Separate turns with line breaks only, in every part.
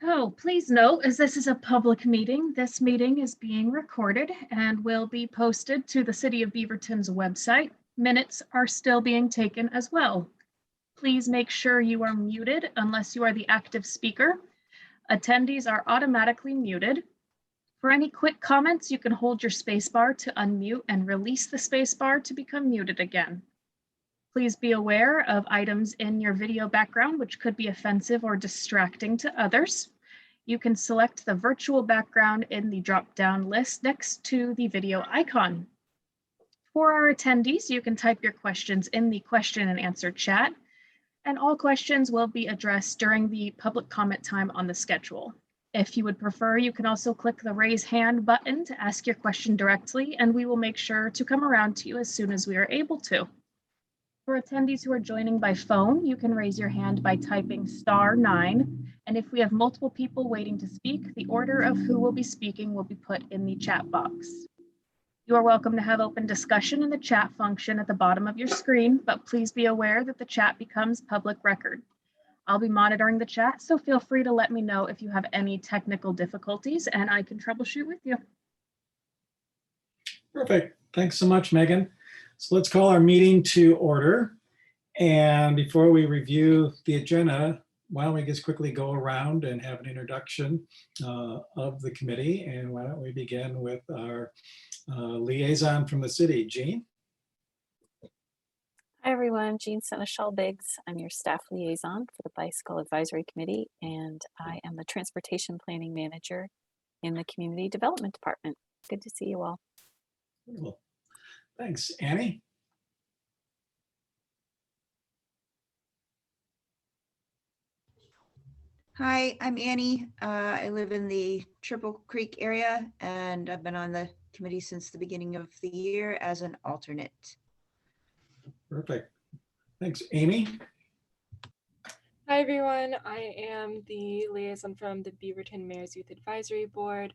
Oh, please note, as this is a public meeting, this meeting is being recorded and will be posted to the City of Beaverton's website. Minutes are still being taken as well. Please make sure you are muted unless you are the active speaker. Attendees are automatically muted. For any quick comments, you can hold your spacebar to unmute and release the spacebar to become muted again. Please be aware of items in your video background which could be offensive or distracting to others. You can select the virtual background in the drop-down list next to the video icon. For our attendees, you can type your questions in the question and answer chat, and all questions will be addressed during the public comment time on the schedule. If you would prefer, you can also click the raise hand button to ask your question directly, and we will make sure to come around to you as soon as we are able to. For attendees who are joining by phone, you can raise your hand by typing *9. And if we have multiple people waiting to speak, the order of who will be speaking will be put in the chat box. You are welcome to have open discussion in the chat function at the bottom of your screen, but please be aware that the chat becomes public record. I'll be monitoring the chat, so feel free to let me know if you have any technical difficulties and I can troubleshoot with you.
Perfect. Thanks so much, Megan. So let's call our meeting to order. And before we review the agenda, why don't we just quickly go around and have an introduction of the committee? And why don't we begin with our liaison from the city, Jean?
Hi everyone, Jean Senechal Biggs. I'm your staff liaison for the Bicycle Advisory Committee, and I am the Transportation Planning Manager in the Community Development Department. Good to see you all.
Cool. Thanks. Annie?
Hi, I'm Annie. I live in the Triple Creek area, and I've been on the committee since the beginning of the year as an alternate.
Perfect. Thanks. Amy?
Hi everyone, I am the liaison from the Beaverton Mayor's Youth Advisory Board.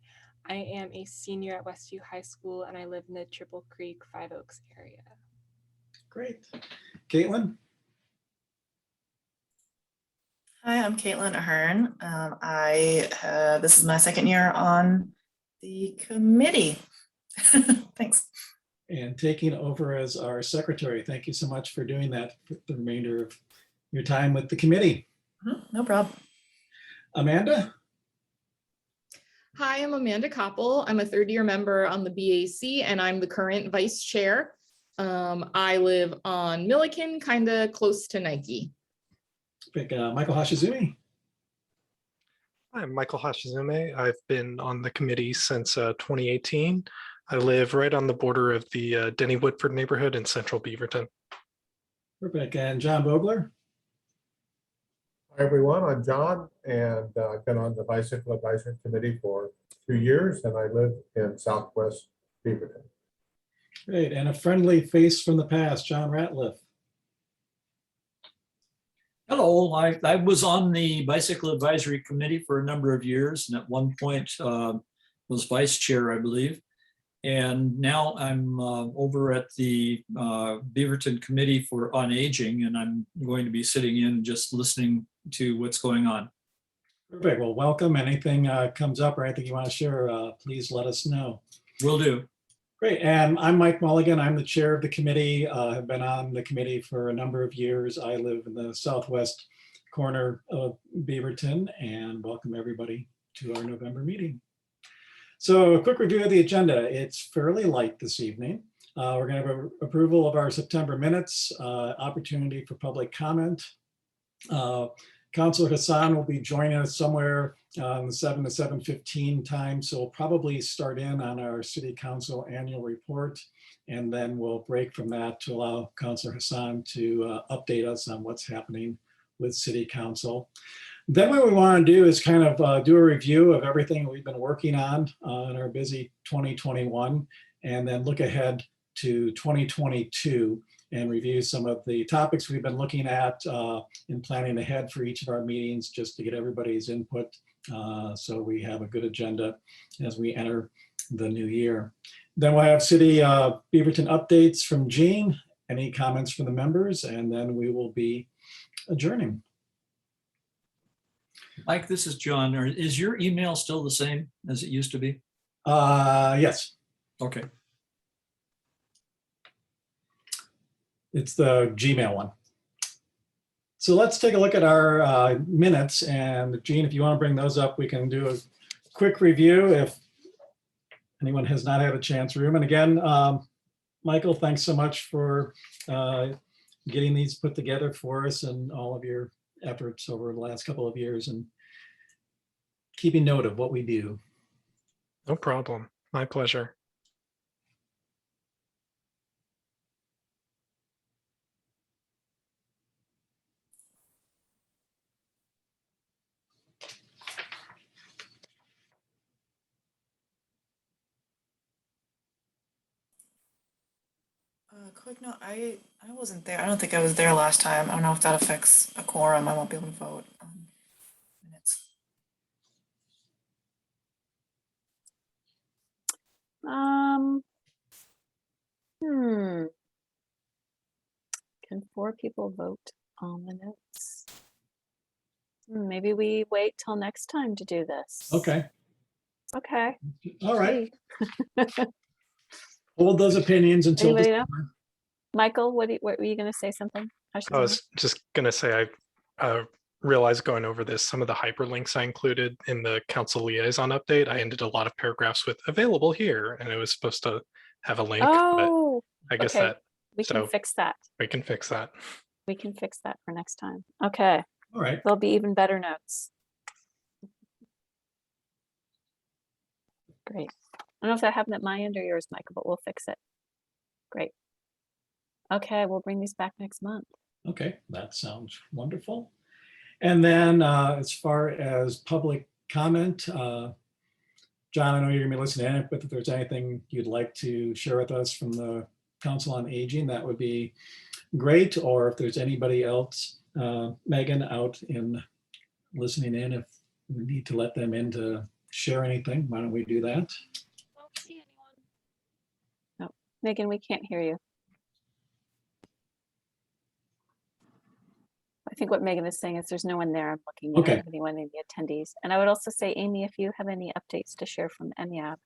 I am a senior at Westview High School and I live in the Triple Creek, Five Oaks area.
Great. Caitlin?
Hi, I'm Caitlin Ahearn. This is my second year on the committee. Thanks.
And taking over as our secretary. Thank you so much for doing that for the remainder of your time with the committee.
No problem.
Amanda?
Hi, I'm Amanda Koppel. I'm a third-year member on the BAC, and I'm the current vice chair. I live on Mulligan, kind of close to Nike.
Michael Hashizume?
I'm Michael Hashizume. I've been on the committee since 2018. I live right on the border of the Denny Woodford neighborhood in central Beaverton.
Perfect. And John Vogler?
Hi everyone, I'm John, and I've been on the Bicycle Advisory Committee for 2 years, and I live in Southwest Beaverton.
Great. And a friendly face from the past, John Ratliff.
Hello, I was on the Bicycle Advisory Committee for a number of years, and at one point was vice chair, I believe. And now I'm over at the Beaverton Committee on Aging, and I'm going to be sitting in just listening to what's going on.
Perfect. Well, welcome. Anything comes up or anything you want to share, please let us know.
Will do.
Great. And I'm Mike Mulligan. I'm the chair of the committee. I've been on the committee for a number of years. I live in the southwest corner of Beaverton, and welcome everybody to our November meeting. So a quick review of the agenda. It's fairly light this evening. We're going to have approval of our September minutes, opportunity for public comment. Councilor Hasan will be joining us somewhere on the 7 to 7:15 time. So we'll probably start in on our city council annual report, and then we'll break from that to allow Councilor Hasan to update us on what's happening with city council. Then what we want to do is kind of do a review of everything we've been working on in our busy 2021, and then look ahead to 2022 and review some of the topics we've been looking at in planning ahead for each of our meetings, just to get everybody's input so we have a good agenda as we enter the new year. Then we'll have city Beaverton updates from Jean, any comments from the members, and then we will be adjourning.
Mike, this is John. Is your email still the same as it used to be?
Yes,
Okay.
it's the Gmail one. So let's take a look at our minutes, and Jean, if you want to bring those up, we can do a quick review if anyone has not had a chance room. And again, Michael, thanks so much for getting these put together for us and all of your efforts over the last couple of years and keeping note of what we do.
No problem. My pleasure.
Quick note, I wasn't there. I don't think I was there last time. I don't know if that affects a quorum. I won't be able to vote on minutes.
Can 4 people vote on the notes? Maybe we wait till next time to do this.
Okay,
Okay.
all right.
Gee.
Hold those opinions until
Anybody know?
December.
Michael, what were you going to say something?
I was just going to say, I realized going over this, some of the hyperlinks I included in the council liaison update, I ended a lot of paragraphs with available here, and it was supposed to have a link,
Oh,
but I guess
okay.
that
We can fix that.
we can fix that.
We can fix that for next time. Okay.
All right.
There'll be even better notes. Great. I don't know if that happened at my end or yours, Michael, but we'll fix it. Great. Okay, we'll bring these back next month.
Okay, that sounds wonderful. And then as far as public comment, John, I know you're gonna be listening in, but if there's anything you'd like to share with us from the Council on Aging, that would be great. Or if there's anybody else, Megan, out in listening in, if we need to let them in to share anything, why don't we do that?
I don't see anyone.
No, Megan, we can't hear you. I think what Megan is saying is there's no one there. I'm looking
Okay.
at anyone in the attendees. And I would also say, Amy, if you have any updates to share from MEAB,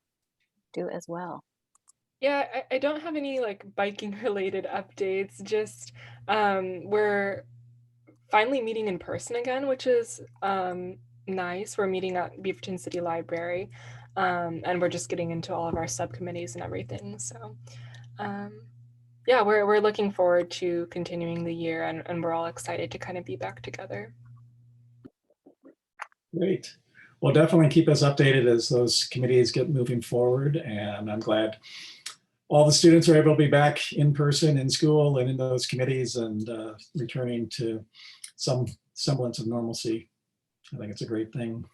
do as well.
Yeah, I don't have any like biking related updates. Just we're finally meeting in person again, which is nice. We're meeting at Beaverton City Library, and we're just getting into all of our subcommittees and everything. So yeah, we're looking forward to continuing the year, and we're all excited to kind of be back together.
Great. Well, definitely keep us updated as those committees get moving forward. And I'm glad all the students are able to be back in person in school and in those committees and returning to some semblance of normalcy. I think it's a great thing.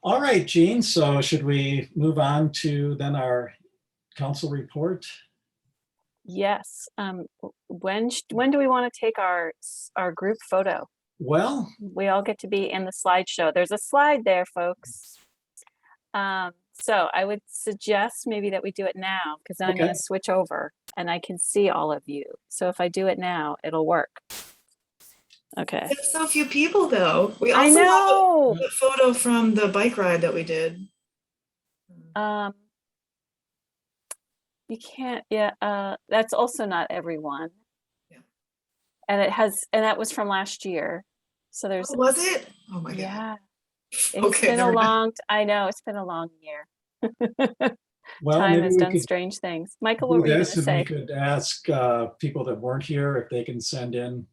All right, Jean, so should we move on to then our council report?
Yes. When do we want to take our group photo?
Well,
We all get to be in the slideshow. There's a slide there, folks. So I would suggest maybe that we do it now, because then I'm going
Okay.
to switch over and I can see all of you. So if I do it now, it'll work. Okay.
There's so few people though. We
I
also
know.
have a photo from the bike ride that we did.
You can't, yeah, that's also not everyone.
Yeah.
And that was from last year. So there's,
Oh, was it? Oh my God.
yeah, it's
Okay,
been a
never mind.
long, I know, it's been a long year.
well,
Time
maybe
has
we
done
could
strange things. Michael,
do
what were you going
this
to
and
say?
we could ask people that weren't here if they can send in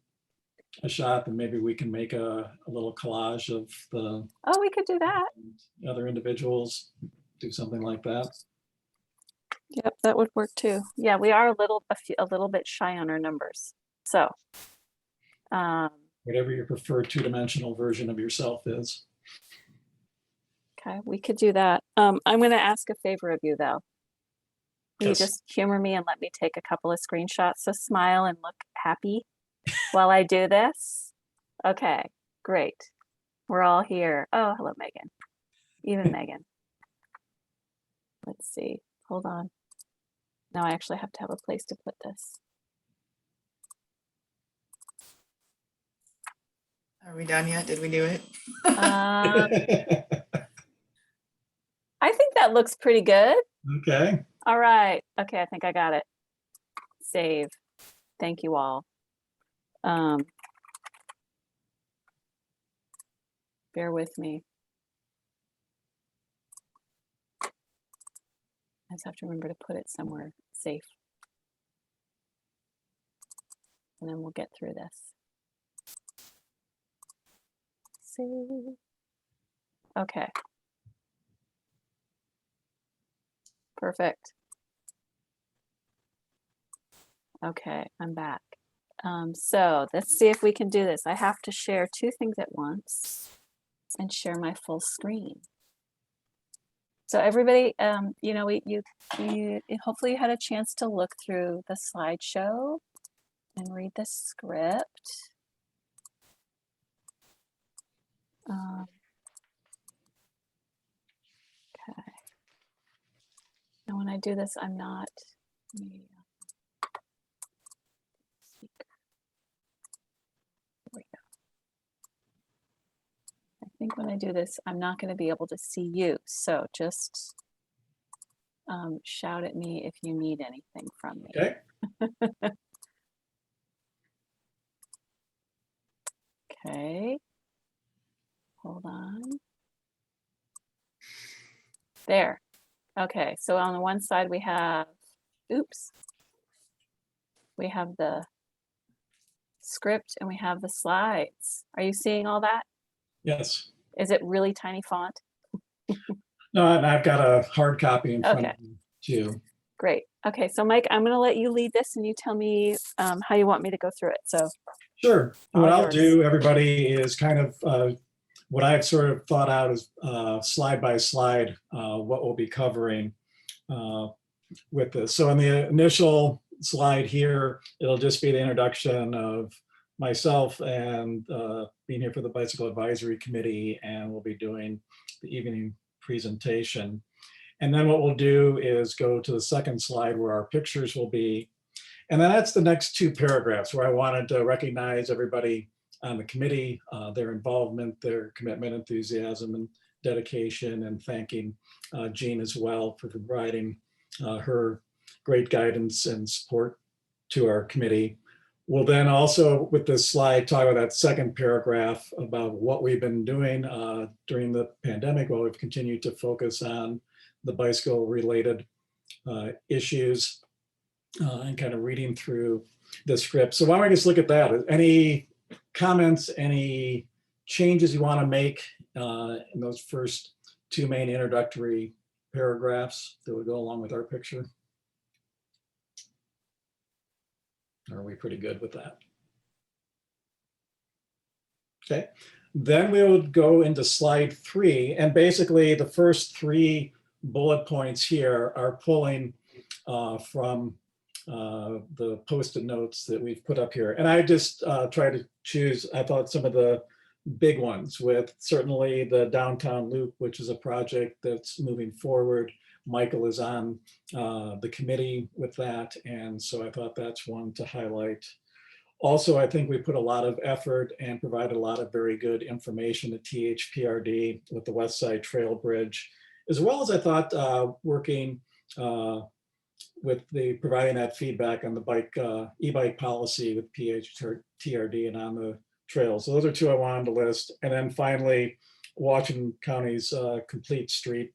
a shot, and maybe we can make a little collage of the
Oh, we could do that.
other individuals, do something like that.
Yep, that would work too. Yeah, we are a little bit shy on our numbers. So,
Whatever your preferred two-dimensional version of yourself is.
okay, we could do that. I'm going to ask a favor of you though. Can
Yes.
you just humor me and let me take a couple of screenshots? So smile and look happy while I do this. Okay, great. We're all here. Oh, hello, Megan. Even Megan. Let's see. Hold on. Now I actually have to have a place to put this.
Are we done yet? Did we do it?
I think that looks pretty good.
Okay.
All right. Okay, I think I got it. Save. Thank you all. Bear with me. I just have to remember to put it somewhere safe. And then we'll get through this. Save. Okay. Perfect. Okay, I'm back. So let's see if we can do this. I have to share two things at once and share my full screen. So everybody, you know, you hopefully you had a chance to look through the slideshow and read the script. Okay. And when I do this, I'm not. I think when I do this, I'm not going to be able to see you. So just shout at me if you need anything from me.
Okay.
Okay. Hold on. There. Okay. So on the one side we have, oops. We have the script and we have the slides. Are you seeing all that?
Yes.
Is it really tiny font?
No, and I've got a hard copy in front
Okay.
of me too.
Great. Okay, so Mike, I'm going to let you lead this and you tell me how you want me to go through it. So
Sure.
All
What I'll
yours.
do, everybody, is kind of what I've sort of thought out is slide by slide what we'll be covering with this. So in the initial slide here, it'll just be the introduction of myself and being here for the Bicycle Advisory Committee, and we'll be doing the evening presentation. And then what we'll do is go to the second slide where our pictures will be. And then that's the next two paragraphs where I wanted to recognize everybody on the committee, their involvement, their commitment, enthusiasm, and dedication, and thanking Jean as well for providing her great guidance and support to our committee. We'll then also, with this slide, talk about that second paragraph about what we've been doing during the pandemic while we've continued to focus on the bicycle-related issues and kind of reading through the script. So why don't we just look at that? Any comments, any changes you want to make in those first two main introductory paragraphs that would go along with our picture? Are we pretty good with that? Okay, then we would go into slide 3, and basically the first 3 bullet points here are pulling from the post-it notes that we've put up here. And I just tried to choose, I thought, some of the big ones, with certainly the downtown loop, which is a project that's moving forward. Michael is on the committee with that, and so I thought that's one to highlight. Also, I think we put a lot of effort and provided a lot of very good information to THPRD with the West Side Trail Bridge, as well as I thought working with the providing that feedback on the bike e-bike policy with PHTRD and on the trails. So those are 2 I wanted to list. And then finally, Washington County's complete street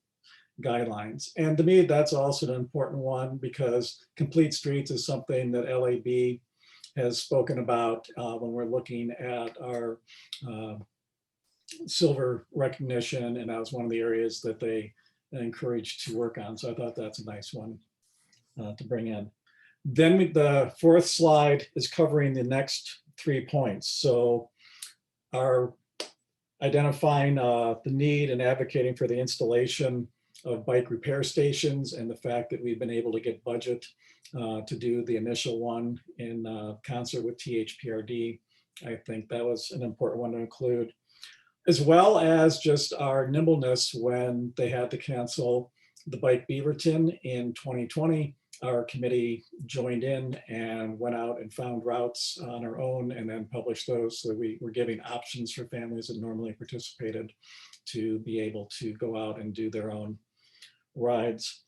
guidelines. And to me, that's also an important one, because complete streets is something that LAB has spoken about when we're looking at our silver recognition, and that was one of the areas that they encouraged to work on. So I thought that's a nice one to bring in. Then the 4th slide is covering the next 3 points. So our identifying the need and advocating for the installation of bike repair stations, and the fact that we've been able to get budget to do the initial one in concert with THPRD. I think that was an important one to include, as well as just our nimbleness when they had to cancel the Bike Beaverton in 2020. our committee joined in and went out and found routes on our own and then published those. So we were giving options for families that normally participated to be able to go out and do their own rides.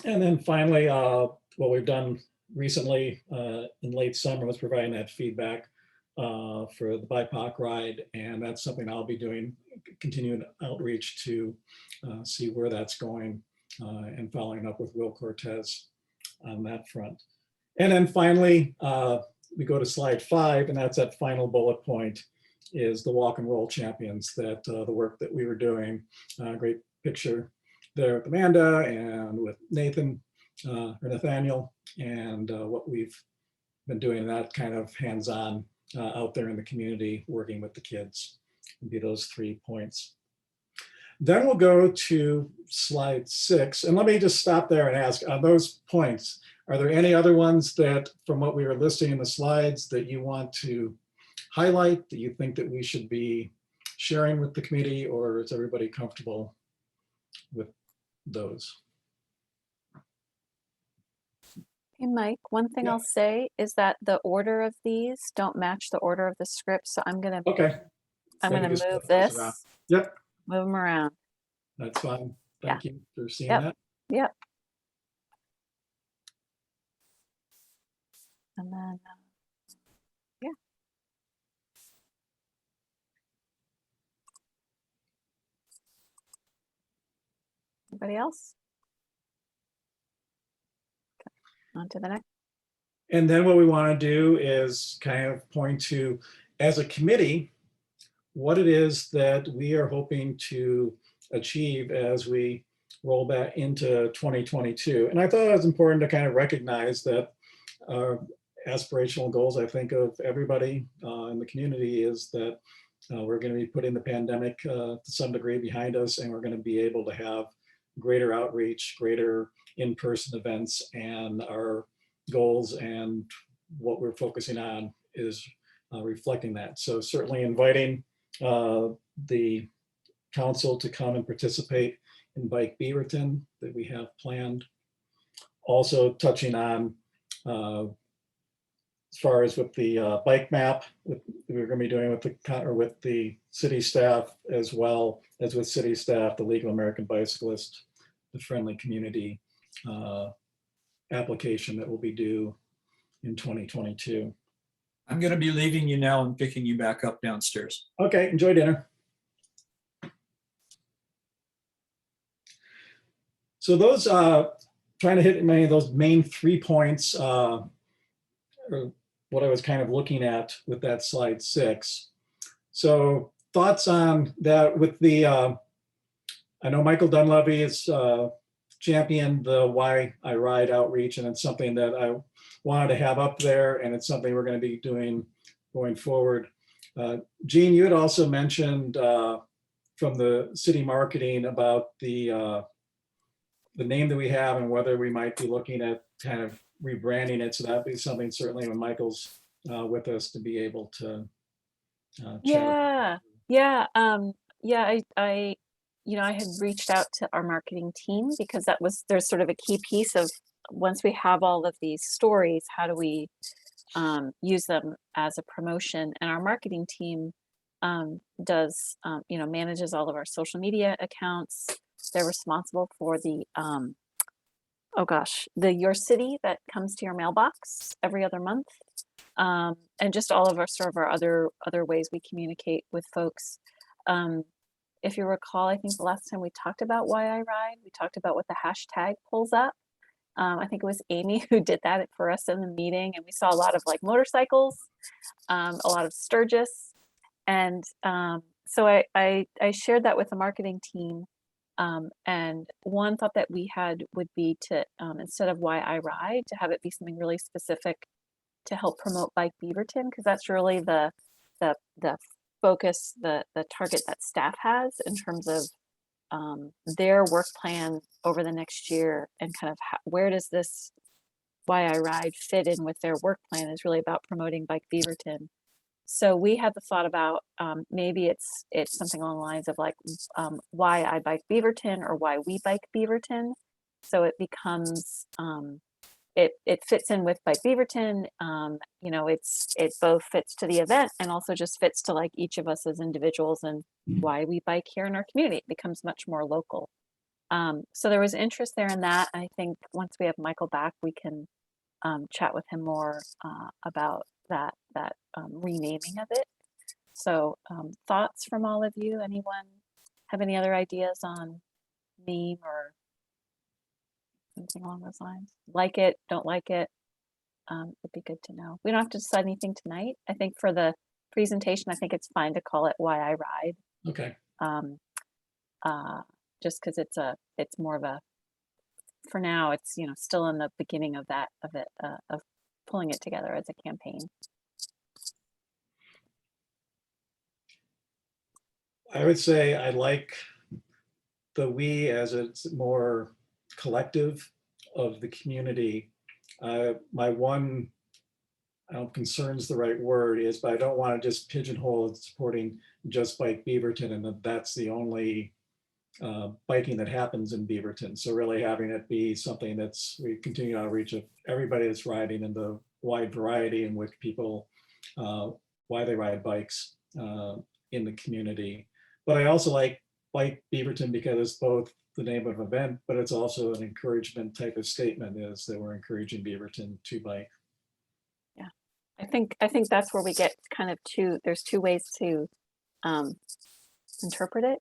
And then finally, what we've done recently in late summer was providing that feedback for the BIPOC ride. And that's something I'll be doing, continuing outreach to see where that's going and following up with Will Cortez on that front. And then finally, we go to slide 5, and that's that final bullet point is the walk and roll champions, that the work that we were doing. Great picture there with Amanda and with Nathan or Nathaniel, and what we've been doing, that kind of hands-on out there in the community, working with the kids. Would be those 3 points. Then we'll go to slide 6. And let me just stop there and ask, on those points, are there any other ones that, from what we were listing in the slides, that you want to highlight, that you think that we should be sharing with the committee, or is everybody comfortable with those?
Hey, Mike, one thing
Yeah.
I'll say is that the order of these don't match the order of the script. So I'm gonna
Okay.
I'm
Maybe
gonna
just
move
flip this around.
this,
Yep,
move them around.
that's fine. Thank you for seeing
Yep.
that.
Yep. And then, yeah. Anybody else? Okay. On to the next.
And then what we want to do is kind of point to, as a committee, what it is that we are hoping to achieve as we roll back into 2022. And I thought it was important to kind of recognize that aspirational goals, I think, of everybody in the community is that we're going to be putting the pandemic to some degree behind us, and we're going to be able to have greater outreach, greater in-person events, and our goals and what we're focusing on is reflecting that. So certainly inviting the council to come and participate in Bike Beaverton that we have planned. Also touching on as far as with the bike map, we're going to be doing with the city staff, as well as with city staff, the League of American Bicyclists, the Friendly Community application that will be due in 2022.
I'm going to be leaving you now and picking you back up downstairs.
Okay, enjoy dinner. So those, trying to hit many of those main 3 points, or what I was kind of looking at with that slide 6. So thoughts on that with the, I know Michael Dunleavy is championed the Why I Ride outreach, and it's something that I wanted to have up there, and it's something we're going to be doing going forward. Jean, you had also mentioned from the city marketing about the name that we have and whether we might be looking at kind of rebranding it. So that'd be something certainly when Michael's with us to be able to chat.
Yeah. I had reached out to our marketing team because there's sort of a key piece of, once we have all of these stories, how do we use them as a promotion? And our marketing team does, manages all of our social media accounts. They're responsible for the, the Your City that comes to your mailbox every other month. And just all of our sort of our other ways we communicate with folks. If you recall, I think the last time we talked about Why I Ride, we talked about what the hashtag pulls up. I think it was Amy who did that for us in the meeting, and we saw a lot of like motorcycles, a lot of Sturgis, and so I shared that with the marketing team. And one thought that we had would be to, instead of Why I Ride, to have it be something really specific to help promote Bike Beaverton, because that's really the focus, the target that staff has in terms of their work plan over the next year, and kind of where does this Why I Ride fit in with their work plan is really about promoting Bike Beaverton. So we had the thought about maybe it's something along the lines of like Why I Bike Beaverton or Why We Bike Beaverton. So it becomes it fits in with Bike Beaverton. You know, it both fits to the event and also just fits to like each of us as individuals and why we bike here in our community. It becomes much more local. So there was interest there in that. I think once we have Michael back, we can chat with him more about that renaming of it. So thoughts from all of you? Anyone have any other ideas on name or something along those lines? Like it, don't like it? It'd be good to know. We don't have to decide anything tonight. I think for the presentation, I think it's fine to call it Why I Ride.
Okay.
Just because it's more of a, for now, it's, you know, still in the beginning of of pulling it together as a campaign.
I would say I like the we as it's more collective of the community. My one, I don't know if concern's the right word is, but I don't want to just pigeonhole it supporting just Bike Beaverton and that's the only biking that happens in Beaverton. So really having it be something we continue outreach of everybody that's riding and the wide variety in which people, why they ride bikes in the community. But I also like Bike Beaverton because it's both the name of an event, but it's also an encouragement type of statement is that we're encouraging Beaverton to bike.
Yeah, I think that's where we get kind of there's two ways to interpret it,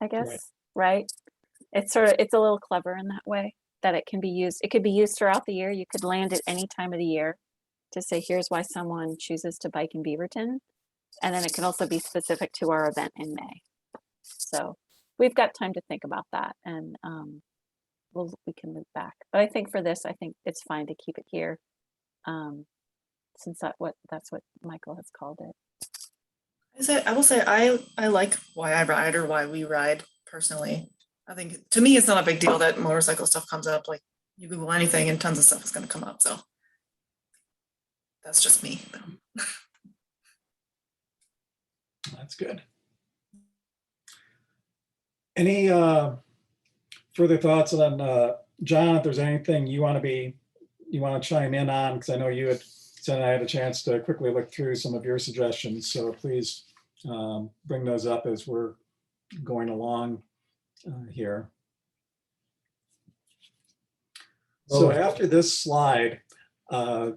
I guess, right? It's a little clever in that way that it could be used throughout the year. You could land it any time of the year to say, here's why someone chooses to bike in Beaverton. And then it can also be specific to our event in May. So we've got time to think about that and we can move back. But I think for this, I think it's fine to keep it here since that's what Michael has called it.
I will say I like Why I Ride or Why We Ride personally. I think to me it's not a big deal that motorcycle stuff comes up. Like you Google anything and tons of stuff is going to come up. So that's just me.
That's good. Any further thoughts on John? If there's anything you want to chime in on, because I know you had said I had a chance to quickly look through some of your suggestions. So please bring those up as we're going along here. So after this slide, our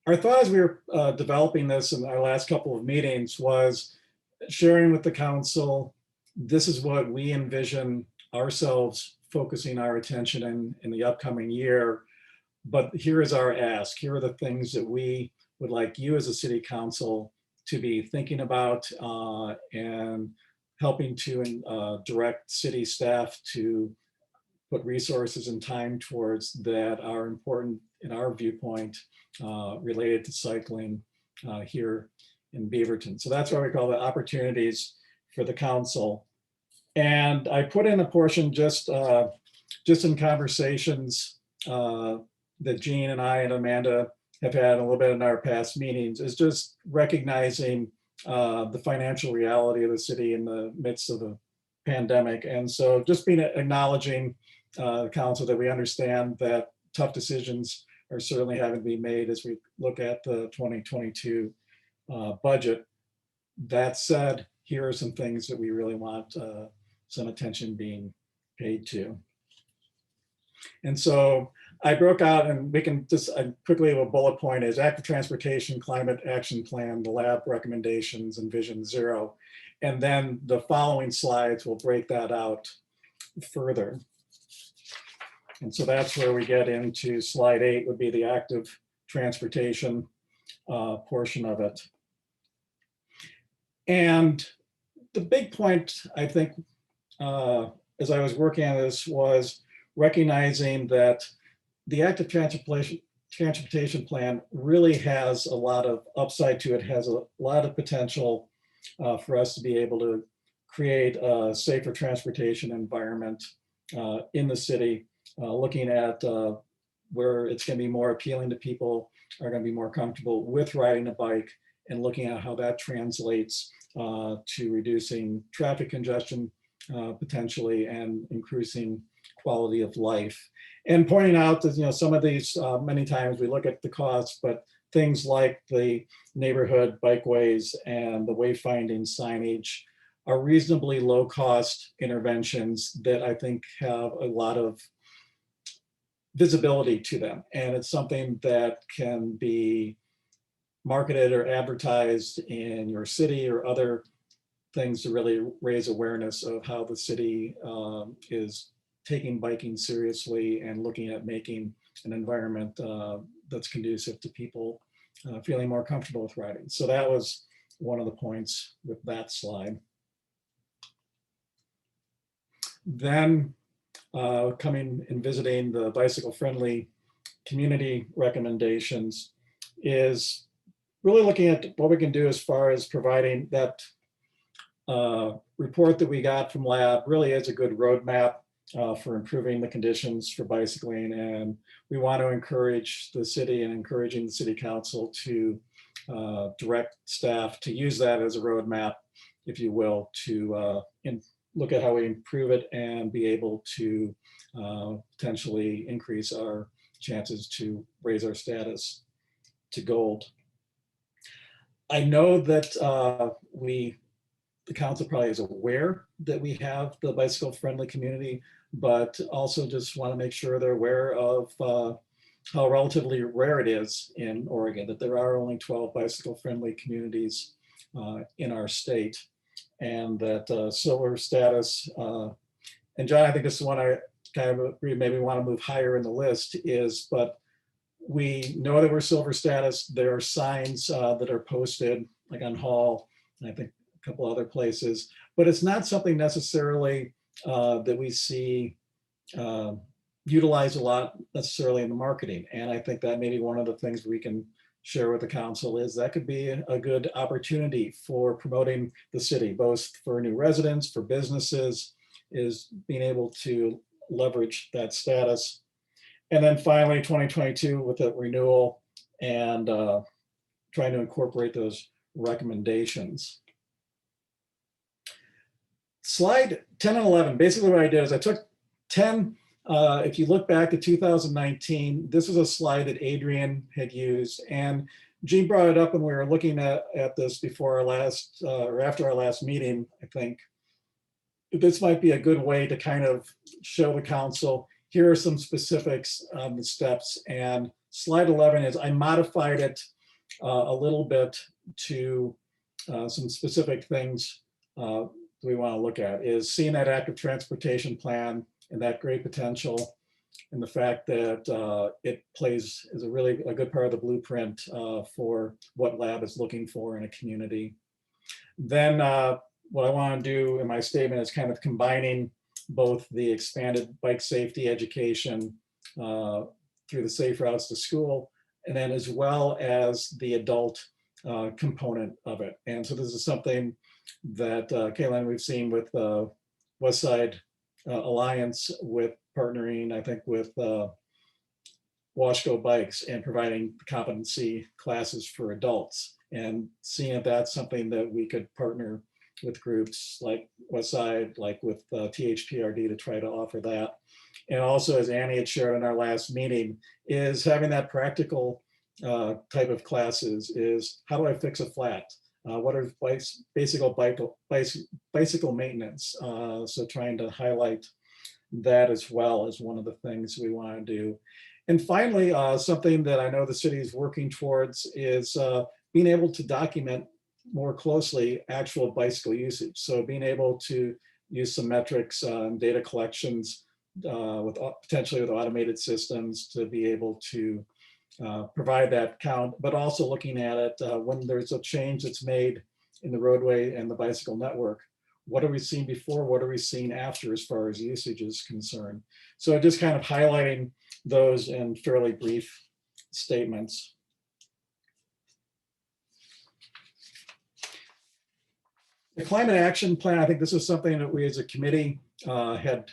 thought as we were developing this in our last couple of meetings was sharing with the council, this is what we envision ourselves focusing our attention in the upcoming year. But here is our ask. Here are the things that we would like you as a city council to be thinking about and helping to direct city staff to put resources and time towards that are important in our viewpoint related to cycling here in Beaverton. So that's why we call it opportunities for the council. And I put in a portion just in conversations that Jean and I and Amanda have had a little bit in our past meetings is just recognizing the financial reality of the city in the midst of the pandemic. And so just acknowledging the council that we understand that tough decisions are certainly having to be made as we look at the 2022 budget. That said, here are some things that we really want some attention being paid to. And so I broke out, and we can just quickly have a bullet point is active transportation, climate action plan, the lab recommendations, and Vision Zero. And then the following slides will break that out further. And so that's where we get into slide 8 would be the active transportation portion of it. And the big point, I think, as I was working on this was recognizing that the active transportation plan really has a lot of upside to it, has a lot of potential for us to be able to create a safer transportation environment in the city, looking at where it's going to be more appealing to people, are going to be more comfortable with riding a bike, and looking at how that translates to reducing traffic congestion potentially and increasing quality of life. And pointing out that, some of these, many times we look at the costs, but things like the neighborhood bikeways and the wayfinding signage are reasonably low cost interventions that I think have a lot of visibility to them. And it's something that can be marketed or advertised in your city or other things to really raise awareness of how the city is taking biking seriously and looking at making an environment that's conducive to people feeling more comfortable with riding. So that was one of the points with that slide. Then coming and visiting the bicycle friendly community recommendations is really looking at what we can do as far as providing that report that we got from lab really is a good roadmap for improving the conditions for bicycling. And we want to encourage the city and encouraging the city council to direct staff to use that as a roadmap, if you will, to look at how we improve it and be able to potentially increase our chances to raise our status to gold. I know that the council probably is aware that we have the bicycle friendly community, but also just want to make sure they're aware of how relatively rare it is in Oregon, that there are only 12 bicycle friendly communities in our state, and that silver status, and John, I think this is one I kind of agree, maybe want to move higher in the list is, but we know that we're silver status. There are signs that are posted like on Hall, and I think a couple other places, but it's not something necessarily that we see utilized a lot necessarily in the marketing. And I think that maybe one of the things we can share with the council is that could be a good opportunity for promoting the city, both for new residents, for businesses, is being able to leverage that status. And then finally, 2022 with the renewal and trying to incorporate those recommendations. Slide 10 and 11, basically what I did is I took 10, if you look back to 2019, this is a slide that Adrian had used, and Jean brought it up when we were looking at this before our last, or after our last meeting, I think. This might be a good way to kind of show the council, here are some specifics on the steps. And slide 11 is, I modified it a little bit to some specific things we want to look at, is seeing that active transportation plan and that great potential, and the fact that it plays as a good part of the blueprint for what lab is looking for in a community. Then what I want to do in my statement is kind of combining both the expanded bike safety education through the Safe Routes to School, and then as well as the adult component of it. And so this is something that Kaylin, we've seen with West Side Alliance, with partnering, I think, with Washco Bikes and providing competency classes for adults, and seeing if that's something that we could partner with groups like Westside, like with THPRD, to try to offer that. And also, as Annie had shared in our last meeting, is having that practical type of classes is, how do I fix a flat? What are bicycle maintenance? So trying to highlight that as well as one of the things we want to do. And finally, something that I know the city is working towards is being able to document more closely actual bicycle usage. So being able to use some metrics and data collections with potentially with automated systems to be able to provide that count, but also looking at it when there's a change that's made in the roadway and the bicycle network. What are we seeing before? What are we seeing after as far as usage is concerned? So just kind of highlighting those in fairly brief statements. The climate action plan, I think this is something that we as a committee had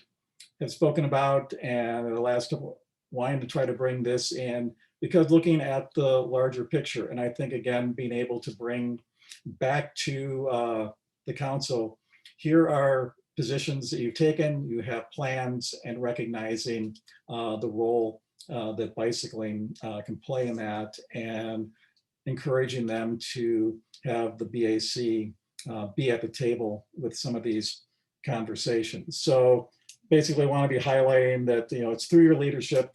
spoken about, and the last couple, wanting to try to bring this in, because looking at the larger picture, and I think again, being able to bring back to the council, here are positions that you've taken, you have plans, and recognizing the role that bicycling can play in that, and encouraging them to have the BAC be at the table with some of these conversations. So basically, I want to be highlighting that, you know, it's through your leadership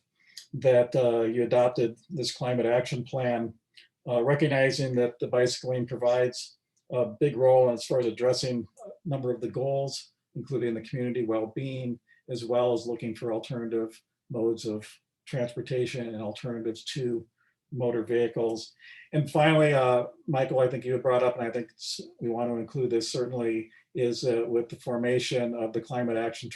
that you adopted this climate action plan, recognizing that the bicycling provides a big role as far as addressing a number of the goals, including the community well-being, as well as looking for alternative modes of transportation and alternatives to motor vehicles. And finally, Michael, I think you had brought up, and I think we want to include this certainly, is with the formation of the Climate Action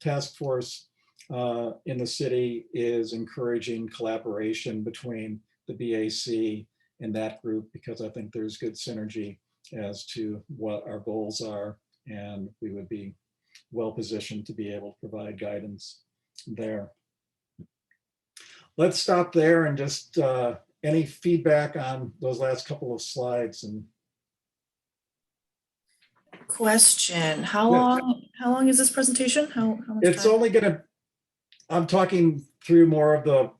Task Force in the city, is encouraging collaboration between the BAC and that group, because I think there's good synergy as to what our goals are, and we would be well positioned to be able to provide guidance there. Let's stop there and just any feedback on those last couple of slides. And
Question, how
Yes.
long is this presentation? How much
it's
time?
only gonna, I'm talking through more of the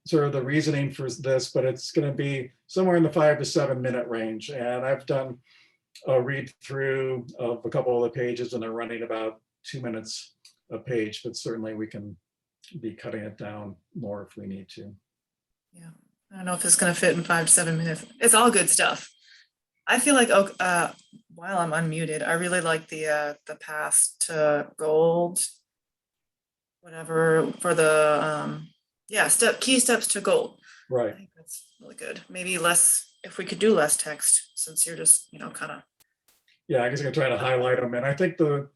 sort of the reasoning for this, but it's gonna be somewhere in the 5 to 7 minute range. And I've done a read through of a couple of the pages, and they're running about 2 minutes a page, but certainly we can be cutting it down more if we need to.
Yeah, I don't know if it's gonna fit in 5 to 7 minutes. It's all good stuff. I feel like, while I'm unmuted, I really like the path to gold, whatever, for the, yeah, key steps to gold. I
Right.
think that's really good. Maybe less, if we could do less text, since you're just, you know, kind of.
Yeah, I guess I'm gonna try to highlight them. And I think the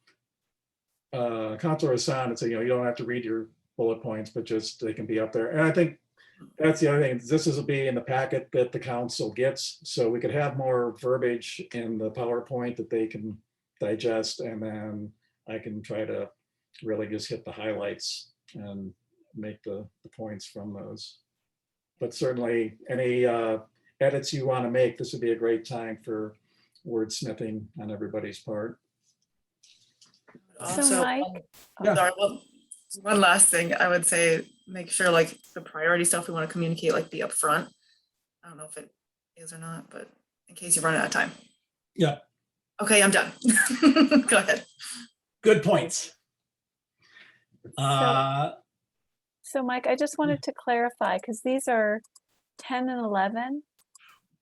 Councilor Hasan, it's, you know, you don't have to read your bullet points, but just they can be up there. And I think that's the other thing. This will be in the packet that the council gets, so we could have more verbiage in the PowerPoint that they can digest, and then I can try to really just hit the highlights and make the points from those. But certainly, any edits you want to make, this would be a great time for wordsmithing on everybody's part.
So Mike,
Yeah.
Sorry, well, one last thing I would say, make sure like the priority stuff we want to communicate, like be upfront. I don't know if it is or not, but in case you run out of time.
Yeah.
Okay, I'm done. Go ahead.
Good points.
so Mike, I just wanted to clarify, because these are 10 and 11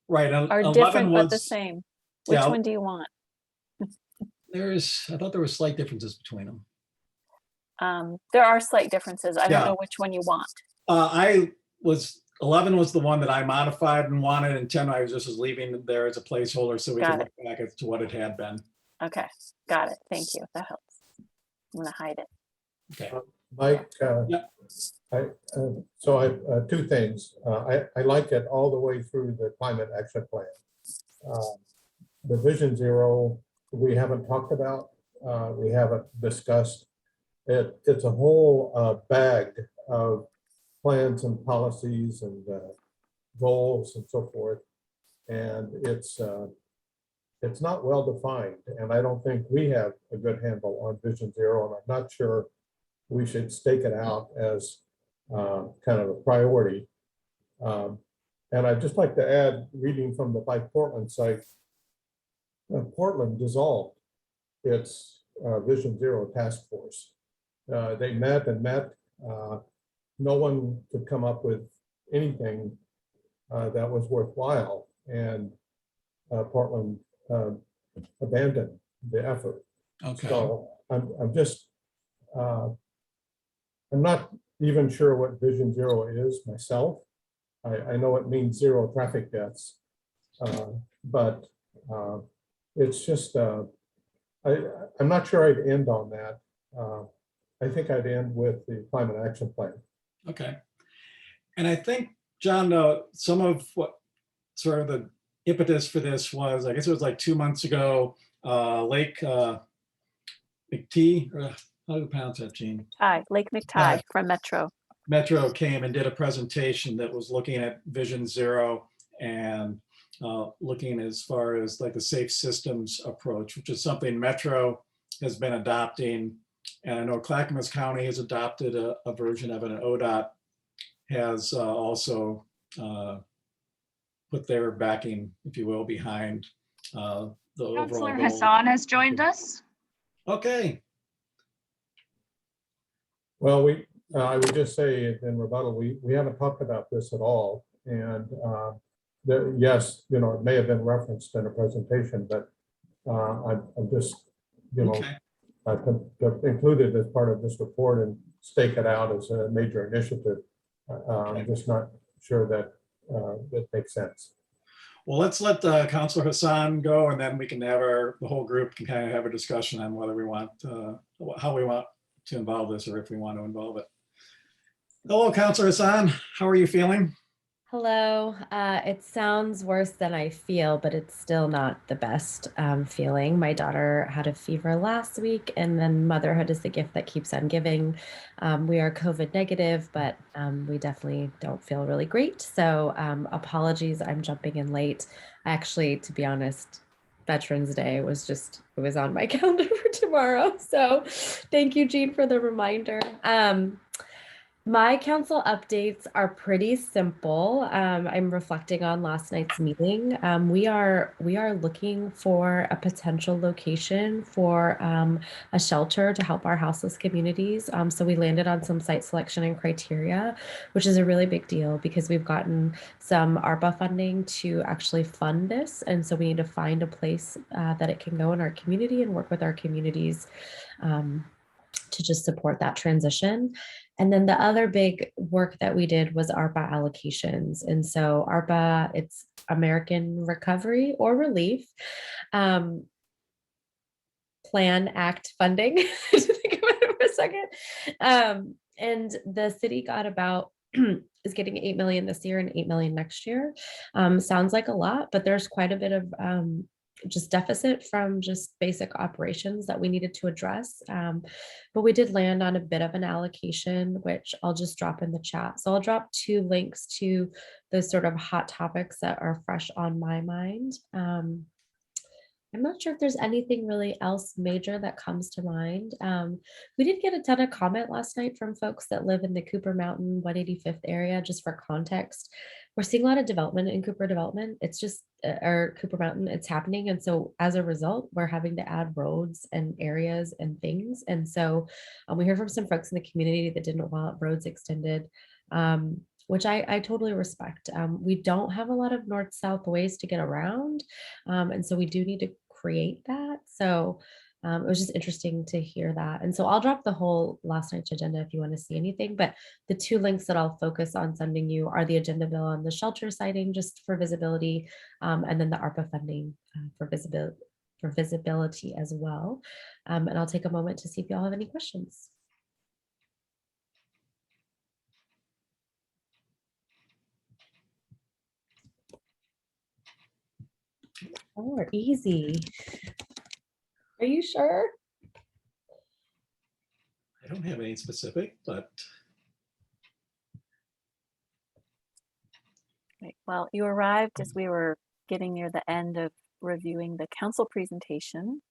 Right.
are
11
different but the
was,
same. Which
yeah.
one do you want?
I thought there were slight differences between them.
There are slight differences. I
Yeah.
don't know which one you want.
11 was the one that I modified and wanted, and 10 I was just leaving there as a placeholder so we
Got
can look back as to what it had been.
Okay, got it. Thank you. That helps. I'm gonna hide it.
Okay.
Mike,
Yeah.
so I two things. I like it all the way through the climate action plan. The Vision Zero, we haven't talked about, we haven't discussed. It's a whole bag of plans and policies and goals and so forth. And it's not well defined. And I don't think we have a good handle on Vision Zero. And I'm not sure we should stake it out as kind of a priority. And I'd just like to add, reading from the By Portland site, Portland dissolved its Vision Zero task force. They met and met. No one could come up with anything that was worthwhile, and Portland abandoned the effort.
Okay.
So I'm just, I'm not even sure what Vision Zero is myself. I know it means zero traffic deaths, but it's just, I'm not sure I'd end on that. I think I'd end with the climate action plan.
Okay. And I think, John, some of what sort of the impetus for this was, I guess it was like 2 months ago, Lake McTee, or how do you pronounce that, Jean?
Lake McTie from Metro.
Metro came and did a presentation that was looking at Vision Zero and looking as far as like the safe systems approach, which is something Metro has been adopting, and I know Clackamas County has adopted a version of it, and ODOT has also put their backing, if you will, behind the overall
Councilor
goal.
Hasan has joined us.
Okay,
Well, I would just say in rebuttal, we haven't talked about this at all. And yes, you know, it may have been referenced in a presentation, but I'm just, you know,
okay.
I've included as part of this report and stake it out as a major initiative. I'm just not sure that it makes sense.
Well, let's let Councilor Hasan go, and then we can have the whole group can kind of have a discussion on whether we want, how we want to involve this, or if we want to involve it. Hello, Councilor Hasan. How are you feeling?
Hello. It sounds worse than I feel, but it's still not the best feeling. My daughter had a fever last week, and then motherhood is the gift that keeps on giving. We are COVID negative, but we definitely don't feel really great. So apologies, I'm jumping in late. Actually, to be honest, Veterans Day was it was on my calendar for tomorrow. So thank you, Jean, for the reminder. My council updates are pretty simple. I'm reflecting on last night's meeting. We are looking for a potential location for a shelter to help our houseless communities. So we landed on some site selection and criteria, which is a really big deal because we've gotten some ARPA funding to actually fund this. And so we need to find a place that it can go in our community and work with our communities to just support that transition. And then the other big work that we did was ARPA allocations. And so ARPA, it's American Recovery or Relief Plan Act funding. I had to think about it for a second. And the city got about is getting 8 million this year and 8 million next year. Sounds like a lot, but there's quite a bit of just deficit from just basic operations that we needed to address. But we did land on a bit of an allocation, which I'll just drop in the chat. So I'll drop 2 links to those sort of hot topics that are fresh on my mind. I'm not sure if there's anything really else major that comes to mind. We did get a ton of comment last night from folks that live in the Cooper Mountain 185th area. Just for context, we're seeing a lot of development in Cooper Development. It's just, or Cooper Mountain, it's happening. And so as a result, we're having to add roads and areas and things. And so we heard from some folks in the community that didn't want roads extended. Which I totally respect. We don't have a lot of north-south ways to get around. And so we do need to create that. So it was just interesting to hear that. And so I'll drop the whole last night's agenda if you want to see anything, but the 2 links that I'll focus on sending you are the agenda bill on the shelter siting just for visibility, and then the ARPA funding for visibility as well. And I'll take a moment to see if y'all have any questions. Oh, easy. Are you sure?
I don't have any specific, but
Right. Well, you arrived as we were getting near the end of reviewing the council presentation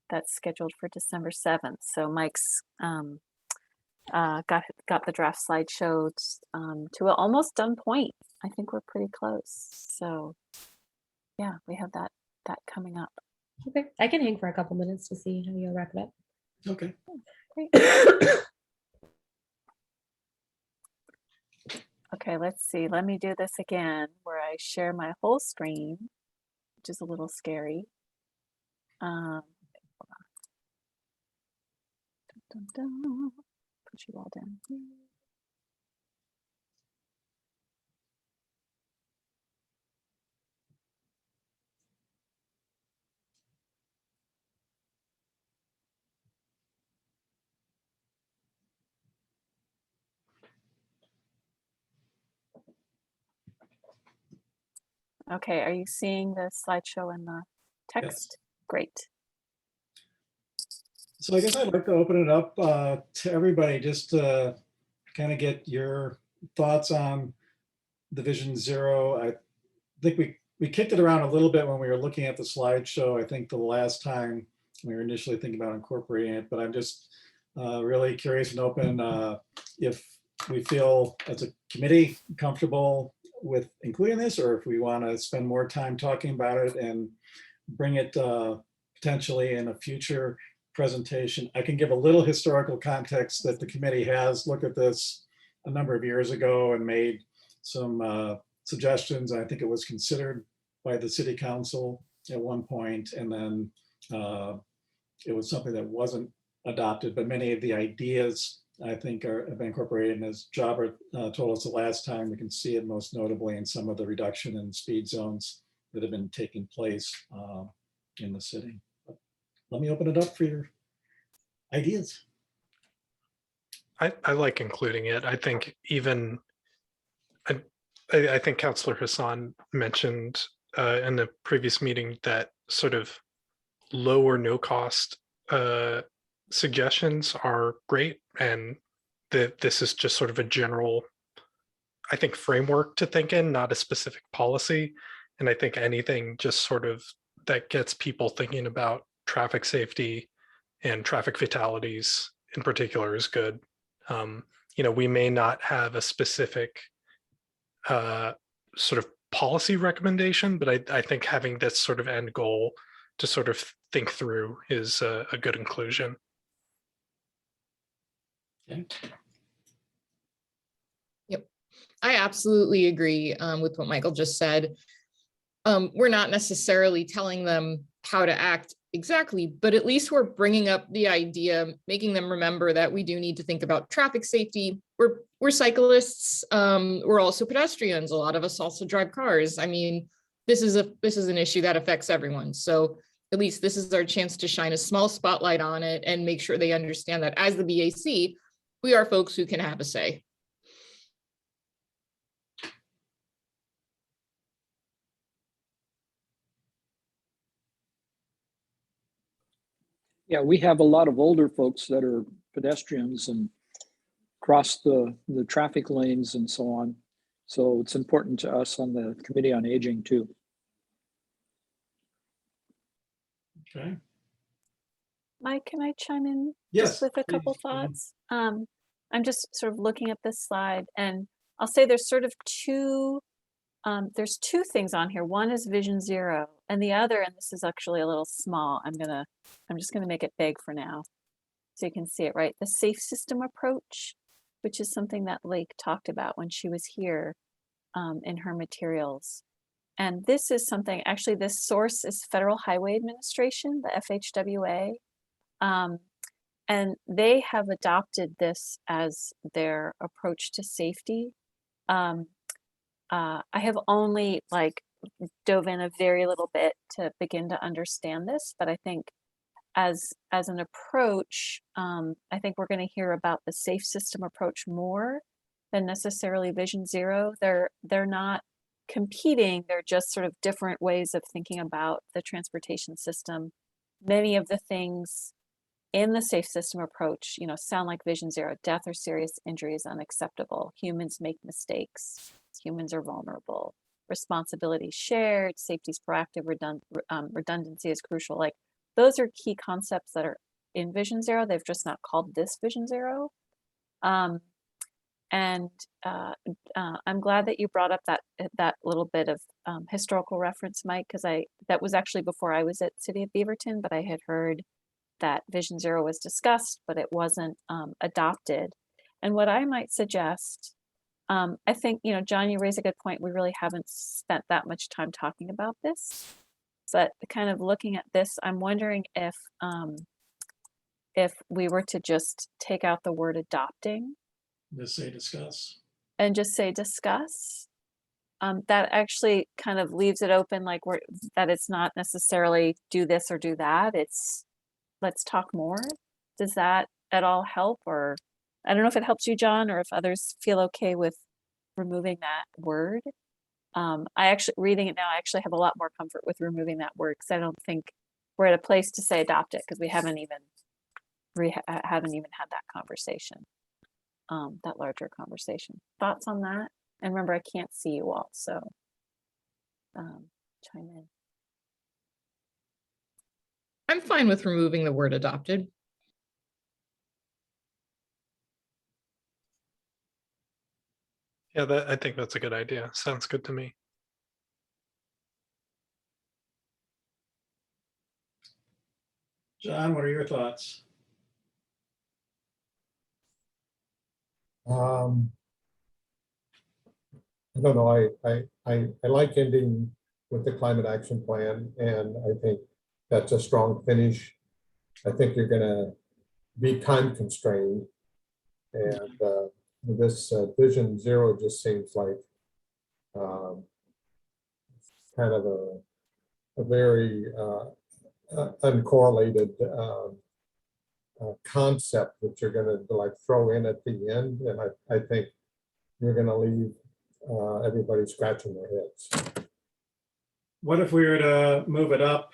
that's scheduled for December 7th. So Mike's got the draft slideshow to an almost done point. I think we're pretty close. So yeah, we have that coming up.
Okay, I can hang for a couple minutes to see how you'll wrap it up.
okay.
Great. Okay, let's see. Let me do this again where I share my whole screen, which is a little scary. Hold on. Dun, dun, dun. Put you all down here. Okay, are you seeing the slideshow in the text?
Yes.
Great.
So I guess I'd like to open it up to everybody just to kind of get your thoughts on Division 0. I think we kicked it around a little bit when we were looking at the slideshow. I think the last time we were initially thinking about incorporating it, but I'm just really curious and open if we feel as a committee comfortable with including this, or if we want to spend more time talking about it and bring it potentially in a future presentation. I can give a little historical context that the committee has looked at this a number of years ago and made some suggestions. I think it was considered by the city council at one point, and then it was something that wasn't adopted, but many of the ideas I think have been incorporated. And as Jabber told us the last time, we can see it most notably in some of the reduction in speed zones that have been taking place in the city. But let me open it up for your ideas.
I like including it. I think even, I think Councilor Hasan mentioned in the previous meeting that sort of low or no cost suggestions are great, and that this is just sort of a general, I think, framework to think in, not a specific policy. And I think anything just sort of that gets people thinking about traffic safety and traffic fatalities in particular is good. You know, we may not have a specific sort of policy recommendation, but I think having this sort of end goal to sort of think through is a good inclusion.
Okay.
Yep, I absolutely agree with what Michael just said. We're not necessarily telling them how to act exactly, but at least we're bringing up the idea, making them remember that we do need to think about traffic safety. We're cyclists. We're also pedestrians. A lot of us also drive cars. I mean, this is an issue that affects everyone. So at least this is our chance to shine a small spotlight on it and make sure they understand that as the BAC, we are folks who can have a say.
Yeah, we have a lot of older folks that are pedestrians and cross the traffic lanes and so on. So it's important to us on the Committee on Aging too.
Okay.
Mike, can I chime in
Yes,
just with a couple
please.
thoughts? I'm just sort of looking at this slide, and I'll say there's sort of there's two things on here. One is Vision Zero, and the other, and this is actually a little small, I'm just gonna make it big for now, so you can see it, right? The safe system approach, which is something that Lake talked about when she was here in her materials. And this is something, actually this source is Federal Highway Administration, the FHWA. And they have adopted this as their approach to safety. I have only like dove in a very little bit to begin to understand this, but I think as an approach, I think we're going to hear about the safe system approach more than necessarily Vision Zero. They're not competing, they're just sort of different ways of thinking about the transportation system. Many of the things in the safe system approach, you know, sound like Vision Zero. Death or serious injury is unacceptable. Humans make mistakes. Humans are vulnerable. Responsibility shared. Safety is proactive. Redundancy is crucial. Like, those are key concepts that are in Vision Zero. They've just not called this Vision Zero. I'm glad that you brought up that little bit of historical reference, Mike, because that was actually before I was at City of Beaverton, but I had heard that Vision Zero was discussed, but it wasn't adopted. And what I might suggest, I think, you know, John, you raise a good point. We really haven't spent that much time talking about this, but kind of looking at this, I'm wondering if we were to just take out the word adopting.
Just say discuss.
And just say discuss. That actually kind of leaves it open, like that it's not necessarily do this or do that. It's let's talk more. Does that at all help? Or I don't know if it helps you, John, or if others feel okay with removing that word. I actually, reading it now, I actually have a lot more comfort with removing that word because I don't think we're at a place to say adopt it because we haven't even had that conversation. That larger conversation. Thoughts on that? And remember, I can't see you all, so chime in.
I'm fine with removing the word adopted.
Yeah, I think that's a good idea. Sounds good to me.
John, what are your thoughts?
I don't know, I like ending with the climate action plan, and I think that's a strong finish. I think you're gonna be time constrained. And this vision zero just seems like kind of a very uncorrelated concept that you're gonna like throw in at the end. And I think you're gonna leave everybody scratching their heads.
What if we were to move it up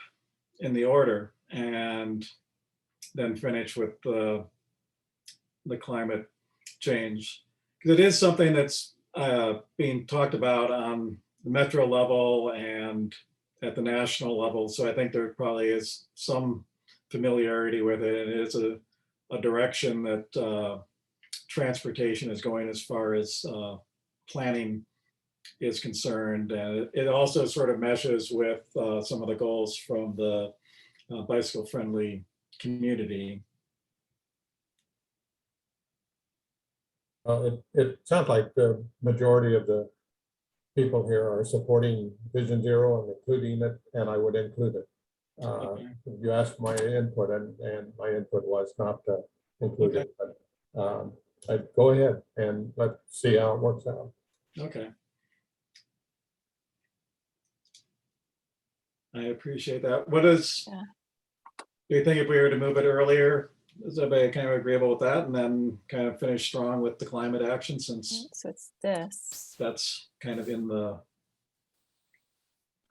in the order and then finish with the climate change? Because it is something that's being talked about on the metro level and at the national level. So I think there probably is some familiarity with it. And it is a direction that transportation is going as far as planning is concerned. And it also sort of meshes with some of the goals from the bicycle friendly community.
It sounds like the majority of the people here are supporting Vision Zero and including it, and I would include it. You asked my input, and my input was not to include it, but I'd go ahead and let's see how it works out.
Okay. I appreciate that. What is, do you think if we were to move it earlier, is everybody kind of agreeable with that, and then kind of finish strong with the climate action, since
So it's this.
that's kind of in the,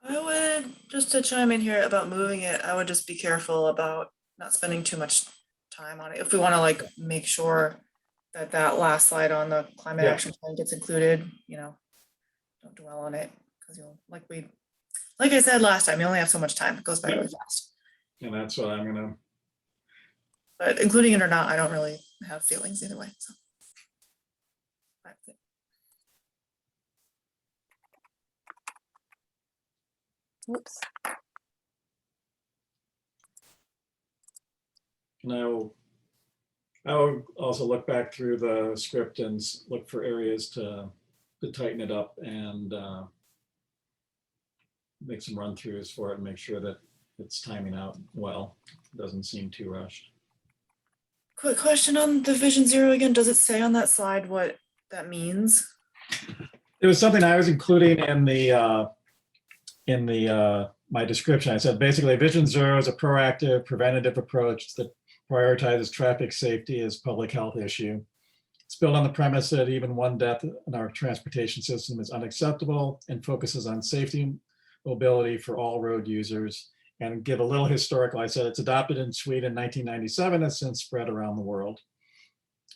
I would, just to chime in here about moving it, I would just be careful about not spending too much time on it. If we want to like make sure that that last slide on the climate
Yeah.
action plan gets included, you know, don't dwell on it, because you'll, like I said last time, you only have so much time. It goes by really fast.
and that's what I'm gonna,
But including it or not, I don't really have feelings either way, so.
Oops.
and I will also look back through the script and look for areas to tighten it up and make some run throughs for it and make sure that it's timing out well. It doesn't seem too rushed.
Quick question on the Vision Zero again. Does it say on that slide what that means?
It was something I was including in the my description. I said basically Vision Zero is a proactive preventative approach that prioritizes traffic safety as a public health issue. It's built on the premise that even one death in our transportation system is unacceptable and focuses on safety, mobility for all road users. And give a little historical, I said it's adopted in Sweden in 1997, has since spread around the world.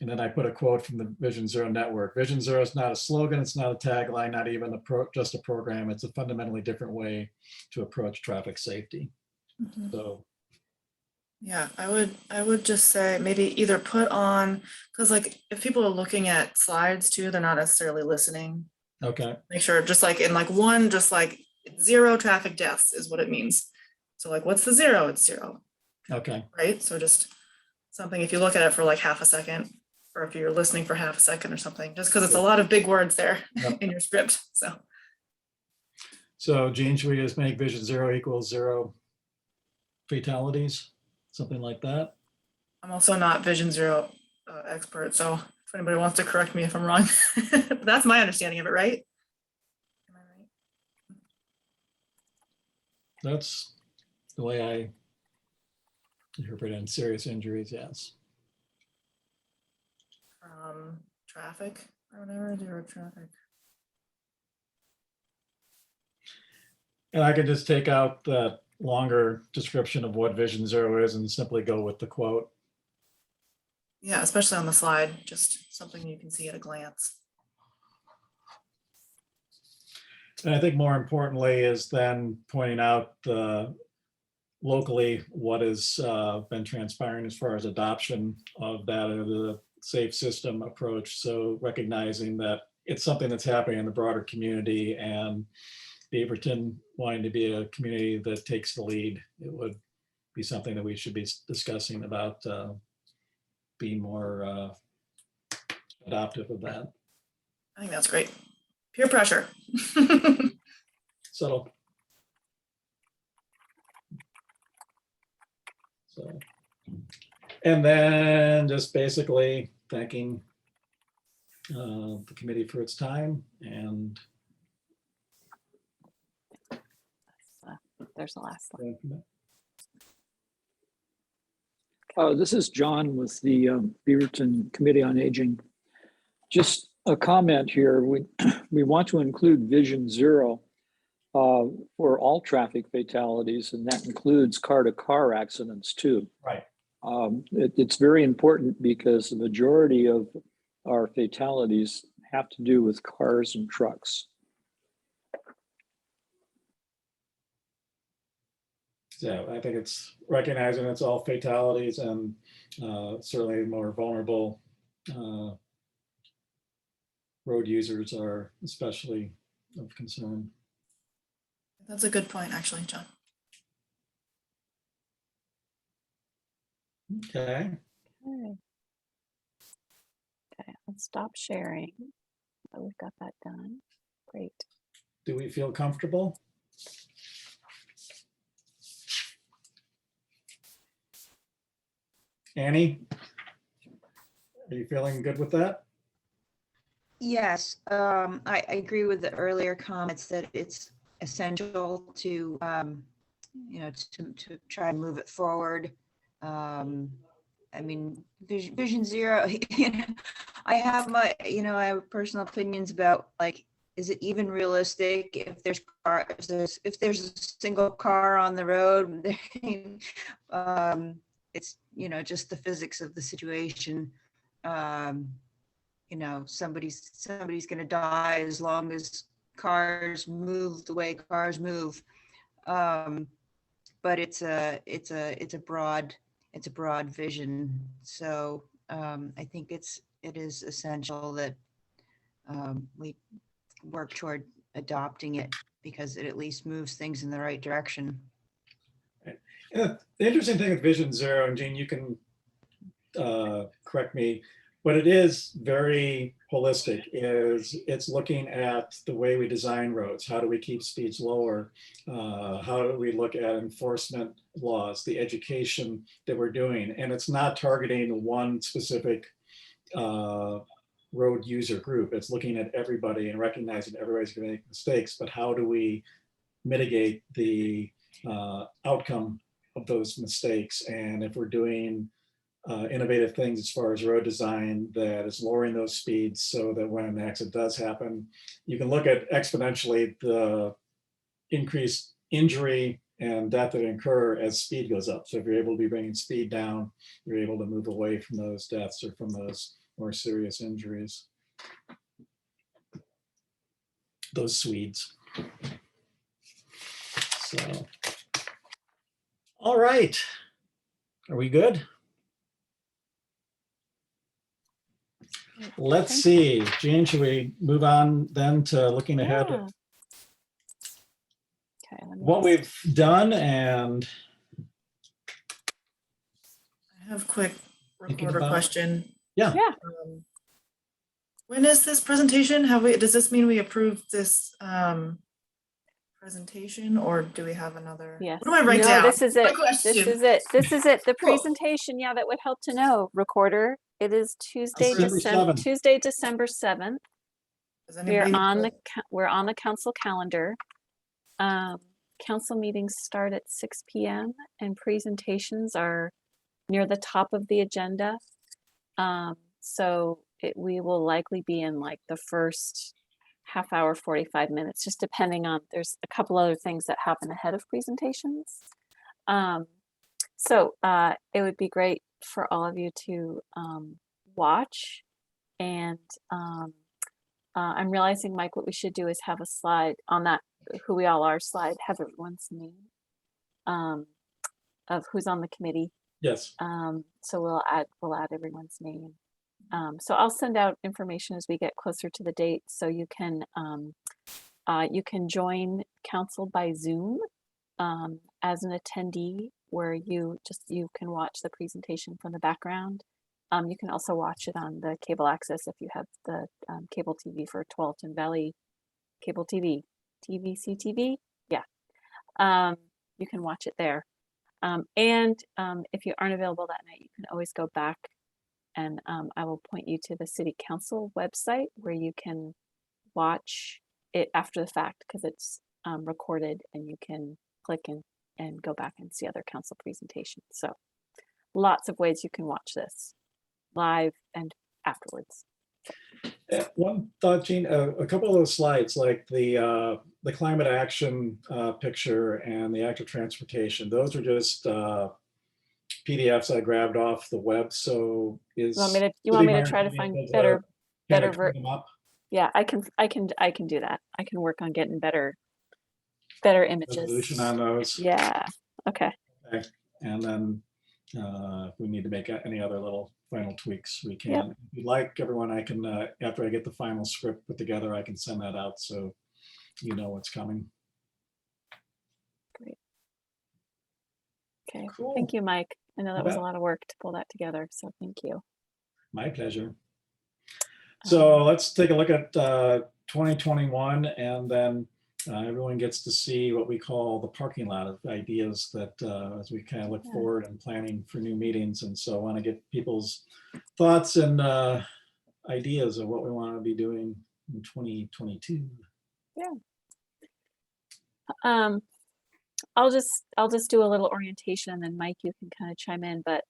And then I put a quote from the Vision Zero network. Vision Zero is not a slogan, it's not a tagline, not even just a program. It's a fundamentally different way to approach traffic safety.
Mhm.
So
Yeah, I would just say maybe either put on, because like if people are looking at slides too, they're not necessarily listening.
okay,
Make sure just like in like one, just like zero traffic deaths is what it means. So like what's the zero? It's zero,
okay,
right? So just something, if you look at it for like half a second, or if you're listening for half a second or something, just because it's a lot of big words there
Yep.
in your script.
So Gene, should we just make Vision Zero equals 0 fatalities? Something like that?
I'm also not Vision Zero expert, so if anybody wants to correct me if I'm wrong, but that's my understanding of it, right? Am I right?
That's the way I interpret it. In serious injuries, yes.
Traffic or whatever, zero traffic.
And I could just take out that longer description of what Vision Zero is and simply go with the quote.
Yeah, especially on the slide, just something you can see at a glance.
And I think more importantly is then pointing out the locally what has been transpiring as far as adoption of that or the safe system approach. So recognizing that it's something that's happening in the broader community, and Beaverton wanting to be a community that takes the lead, it would be something that we should be discussing about being more adoptive of that.
I think that's great. Peer pressure.
So, and then just basically thanking the committee for its time, and
There's the last one.
This is John with the Beaverton Committee on Aging. Just a comment here. We want to include Vision Zero for all traffic fatalities, and that includes car-to-car accidents too.
Right.
It's very important because the majority of our fatalities have to do with cars and trucks.
So I think it's recognizing it's all fatalities, and certainly more vulnerable road users are especially of concern.
That's a good point, actually, John.
Okay.
Okay, let's stop sharing. Oh, we've got that done. Great.
Do we feel comfortable? Annie, are you feeling good with that?
Yes, I agree with the earlier comments that it's essential to, to try and move it forward. I mean, Vision Zero, I have my, I have personal opinions about, like, is it even realistic if there's a single car on the road? It's, just the physics of the situation. Somebody's going to die as long as cars move the way cars move. But it's a broad vision. So I think it is essential that we work toward adopting it, because it at least moves things in the right direction.
The interesting thing with Vision Zero, and Jean, you can correct me, but it is very holistic. It's looking at the way we design roads. How do we keep speeds lower? How do we look at enforcement laws, the education that we're doing? And it's not targeting one specific road user group. It's looking at everybody and recognizing everybody's going to make mistakes, but how do we mitigate the outcome of those mistakes? And if we're doing innovative things as far as road design that is lowering those speeds so that when an accident does happen, you can look at exponentially the increased injury and death that occur as speed goes up. So if you're able to be bringing speed down, you're able to move away from those deaths or from those more serious injuries. Those Swedes. So, all right. Are we good? Let's see, Jean, should we move on then to looking ahead at what we've done? And
I have a quick
Thinking
recorder
about-
question.
yeah,
When is this presentation? Does this mean we approve this presentation, or do we have another?
Yes.
What do I write
No,
down?
this is
My
it.
question.
This is it. This is it. The
Cool.
presentation, yeah, that would help to know. Recorder. It is Tuesday,
December 7th.
Tuesday, December 7th.
Does
We're
anybody
on
know?
we're on the council calendar. Council meetings start at 6 p.m. and presentations are near the top of the agenda. So we will likely be in like the first half hour, 45 minutes, just depending on, there's a couple other things that happen ahead of presentations. So it would be great for all of you to watch. And I'm realizing, Mike, what we should do is have a slide on that who we all are slide, have everyone's name. of who's on the committee.
Yes.
So we'll add everyone's name. So I'll send out information as we get closer to the date, so you can join council by Zoom as an attendee, where you can watch the presentation from the background. You can also watch it on the cable access if you have the cable TV for Tualatin Valley Cable TV, TVC-TV. Yeah, you can watch it there. And if you aren't available that night, you can always go back, and I will point you to the City Council website where you can watch it after the fact, because it's recorded, and you can click and go back and see other council presentations. So lots of ways you can watch this live and afterwards.
One thought, Jean, a couple of those slides, like the climate action picture and the active transportation, those are just PDFs I grabbed off the web. So
You want me to try to find better
them up?
Yeah, I can do that. I can work on getting better images.
Resolution on those.
Yeah. Okay.
Okay. And then if we need to make any other little final tweaks, we can.
Yep.
If you'd like, everyone, I can, after I get the final script put together, I can send that out so you know what's coming.
Great. Okay.
Cool.
Thank you, Mike. I know that
You
was a
bet.
lot of work to pull that together, so thank you.
My pleasure. So let's take a look at 2021, and then everyone gets to see what we call the parking lot of ideas that as we kind of look forward and planning for new meetings. And so I want to get people's thoughts and ideas of what we want to be doing in 2022.
Yeah. I'll just do a little orientation, and then Mike, you can kind of chime in. But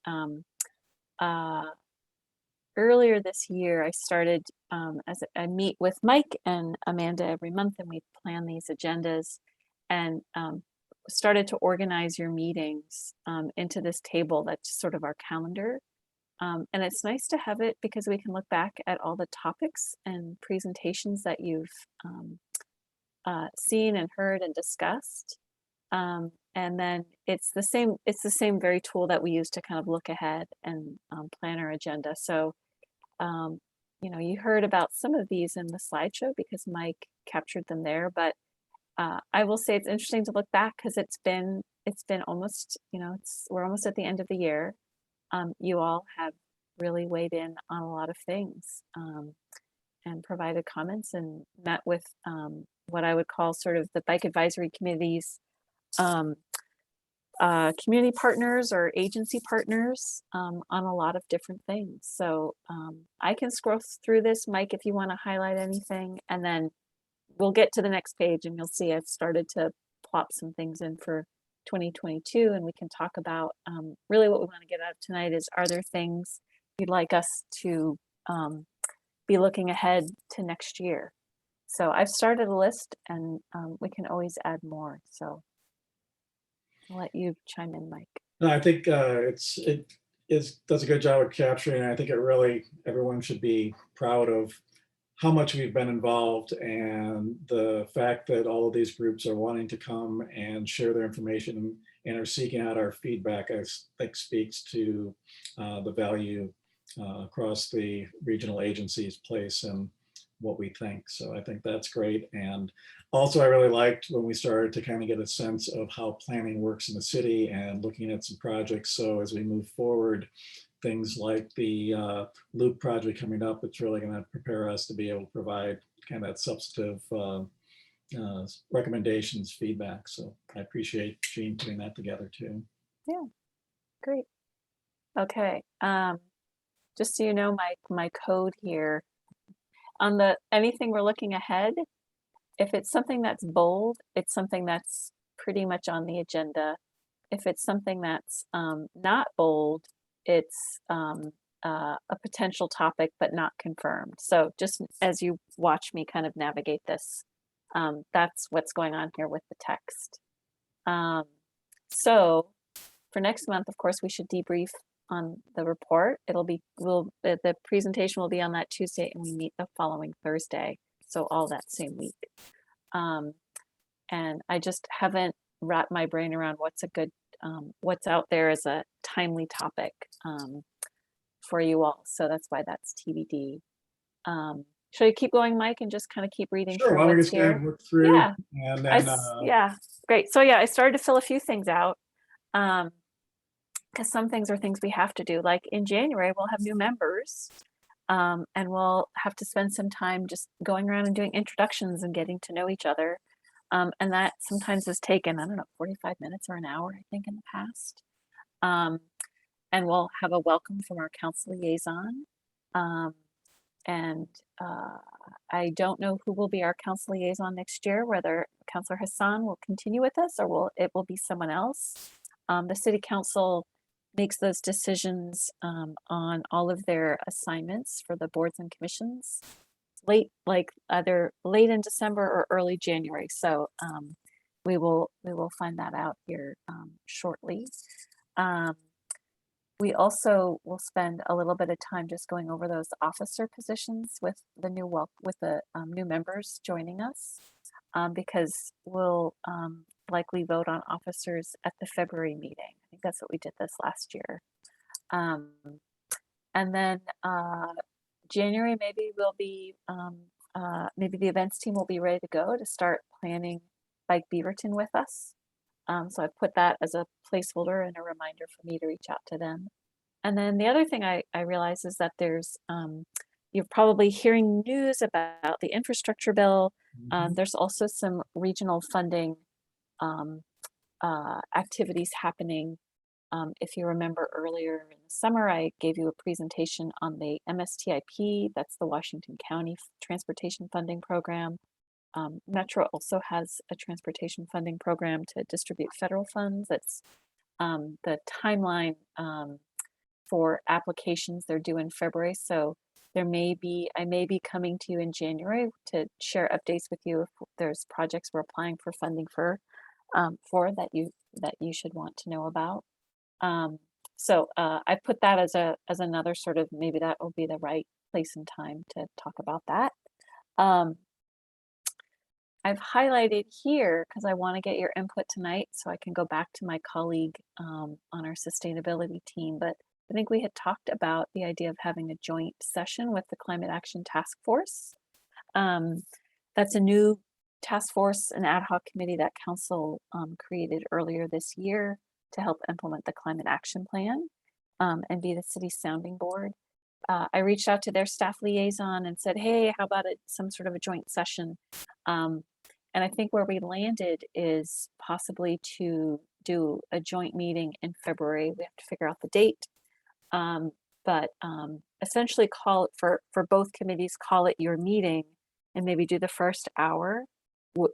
earlier this year, I started as I meet with Mike and Amanda every month, and we plan these agendas, and started to organize your meetings into this table that's sort of our calendar. And it's nice to have it because we can look back at all the topics and presentations that you've seen and heard and discussed. And then it's the same very tool that we use to kind of look ahead and plan our agenda. So you heard about some of these in the slideshow because Mike captured them there, but I will say it's interesting to look back because it's been almost, we're almost at the end of the year. You all have really weighed in on a lot of things and provided comments and met with what I would call sort of the bike advisory committee's community partners or agency partners on a lot of different things. So I can scroll through this, Mike, if you want to highlight anything, and then we'll get to the next page and you'll see I've started to plop some things in for 2022, and we can talk about really what we want to get out of tonight is, are there things you'd like us to be looking ahead to next year? So I've started a list, and we can always add more. So I'll let you chime in, Mike.
No, I think it does a good job of capturing. I think everyone should be proud of how much we've been involved, and the fact that all of these groups are wanting to come and share their information and are seeking out our feedback, I think speaks to the value across the regional agencies place and what we think. So I think that's great. And also I really liked when we started to kind of get a sense of how planning works in the city and looking at some projects. So as we move forward, things like the loop project coming up, it's really going to prepare us to be able to provide kind of that substantive recommendations, feedback. So I appreciate Jean putting that together too.
Yeah, great. Okay, just so you know, my code here on the anything we're looking ahead, if it's something that's bold, it's something that's pretty much on the agenda. If it's something that's not bold, it's a potential topic but not confirmed. So just as you watch me kind of navigate this, that's what's going on here with the text. So for next month, of course, we should debrief on the report. The presentation will be on that Tuesday, and we meet the following Thursday. So all that same week. And I just haven't wrapped my brain around what's a good what's out there as a timely topic for you all. So that's why that's TBD. Should I keep going, Mike, and just kind of keep reading
Sure,
through
why don't we
what's
just kind
here?
of work through
Yeah.
and then,
Yeah, great. So yeah, I started to fill a few things out because some things are things we have to do. Like in January, we'll have new members and we'll have to spend some time just going around and doing introductions and getting to know each other. And that sometimes has taken, I don't know, 45 minutes or an hour, I think, in the past. And we'll have a welcome from our council liaison. I don't know who will be our council liaison next year, whether Councilor Hasan will continue with us or it will be someone else. The city council makes those decisions on all of their assignments for the boards and commissions either late in December or early January. So we will find that out here shortly. We also will spend a little bit of time just going over those officer positions with the new members joining us, because we'll likely vote on officers at the February meeting. I think that's what we did this last year. And then January, maybe we'll be, maybe the events team will be ready to go to start planning Bike Beaverton with us. So I put that as a placeholder and a reminder for me to reach out to them. And then the other thing I realize is that there's, you're probably hearing news about the infrastructure bill. There's also some regional funding activities happening. If you remember earlier in the summer, I gave you a presentation on the MSTIP, that's the Washington County Transportation Funding Program. Metro also has a transportation funding program to distribute federal funds. That's the timeline for applications, they're due in February. So I may be coming to you in January to share updates with you if there's projects we're applying for funding for that you should want to know about. So I put that as another sort of, maybe that will be the right place and time to talk about that. I've highlighted here because I want to get your input tonight so I can go back to my colleague on our sustainability team. But I think we had talked about the idea of having a joint session with the Climate Action Task Force. That's a new task force, an ad hoc committee that council created earlier this year to help implement the climate action plan and be the city's sounding board. I reached out to their staff liaison and said, hey, how about some sort of a joint session? And I think where we landed is possibly to do a joint meeting in February. We have to figure out the date, but essentially call it for both committees, call it your meeting and maybe do the first hour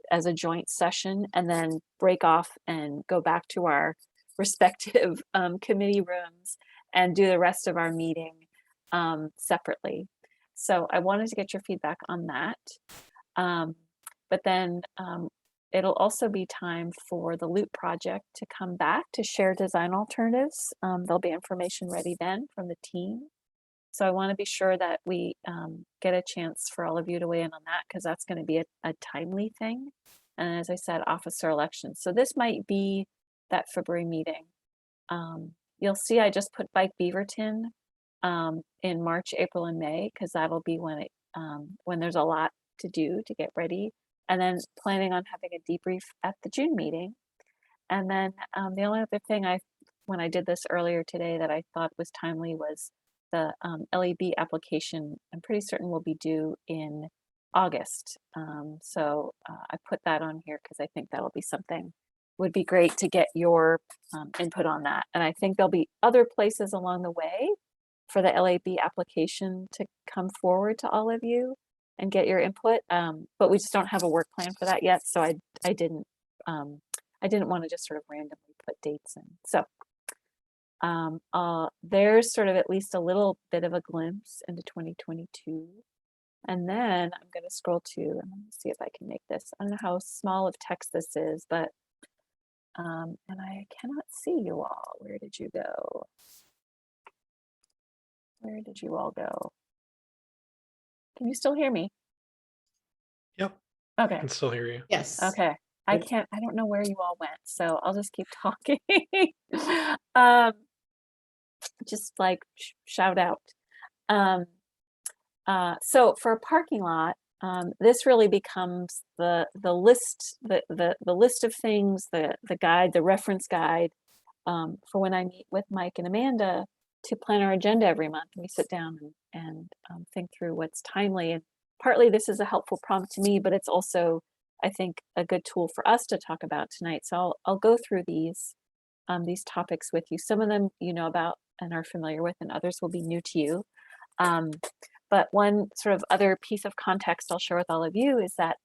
as a joint session and then break off and go back to our respective committee rooms and do the rest of our meeting separately. So I wanted to get your feedback on that. But then it'll also be time for the Loop project to come back to share design alternatives. There'll be information ready then from the team. So I want to be sure that we get a chance for all of you to weigh in on that because that's going to be a timely thing. And as I said, officer elections. So this might be that February meeting. You'll see I just put Bike Beaverton in March, April, and May because that'll be when there's a lot to do to get ready. And then planning on having a debrief at the June meeting. And then the only other thing when I did this earlier today that I thought was timely was the LEB application. I'm pretty certain will be due in August. So I put that on here because I think that'll be something would be great to get your input on that. And I think there'll be other places along the way for the LAB application to come forward to all of you and get your input. But we just don't have a work plan for that yet. So I didn't want to just sort of randomly put dates in. So there's sort of at least a little bit of a glimpse into 2022. And then I'm going to scroll to, and let me see if I can make this. I don't know how small of text this is, but, and I cannot see you all. Where did you go? Where did you all go? Can you still hear me?
Yep.
Okay.
I can still hear you.
Yes.
Okay. I don't know where you all went, so I'll just keep talking. um, just like shout out. So for a parking lot, this really becomes the list, the list of things, the guide, the reference guide for when I meet with Mike and Amanda to plan our agenda every month. We sit down and think through what's timely. And partly this is a helpful prompt to me, but it's also, I think, a good tool for us to talk about tonight. So I'll go through these topics with you. Some of them you know about and are familiar with, and others will be new to you. But one sort of other piece of context I'll share with all of you is that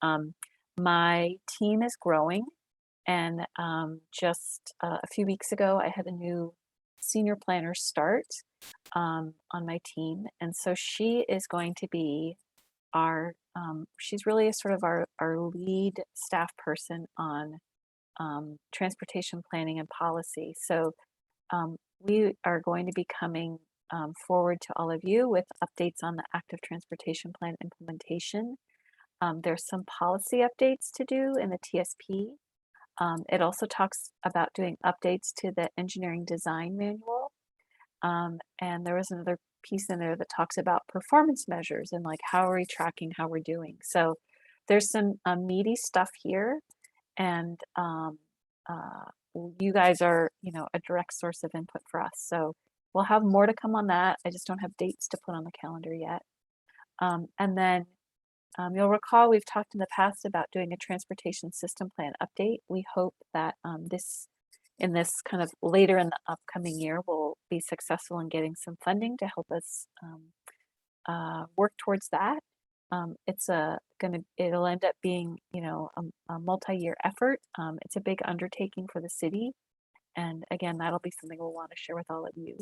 my team is growing. And just a few weeks ago, I had a new senior planner start on my team. And so she is going to be she's really a sort of our lead staff person on transportation planning and policy. So we are going to be coming forward to all of you with updates on the active transportation plan implementation. There's some policy updates to do in the TSP. It also talks about doing updates to the engineering design manual. And there was another piece in there that talks about performance measures and like how are we tracking how we're doing. So there's some meaty stuff here, and you guys are, you know, a direct source of input for us. So we'll have more to come on that. I just don't have dates to put on the calendar yet. And then you'll recall we've talked in the past about doing a transportation system plan update. We hope that in this kind of later in the upcoming year, we'll be successful in getting some funding to help us work towards that. It'll end up being, you know, a multi-year effort. It's a big undertaking for the city. And again, that'll be something we'll want to share with all of you.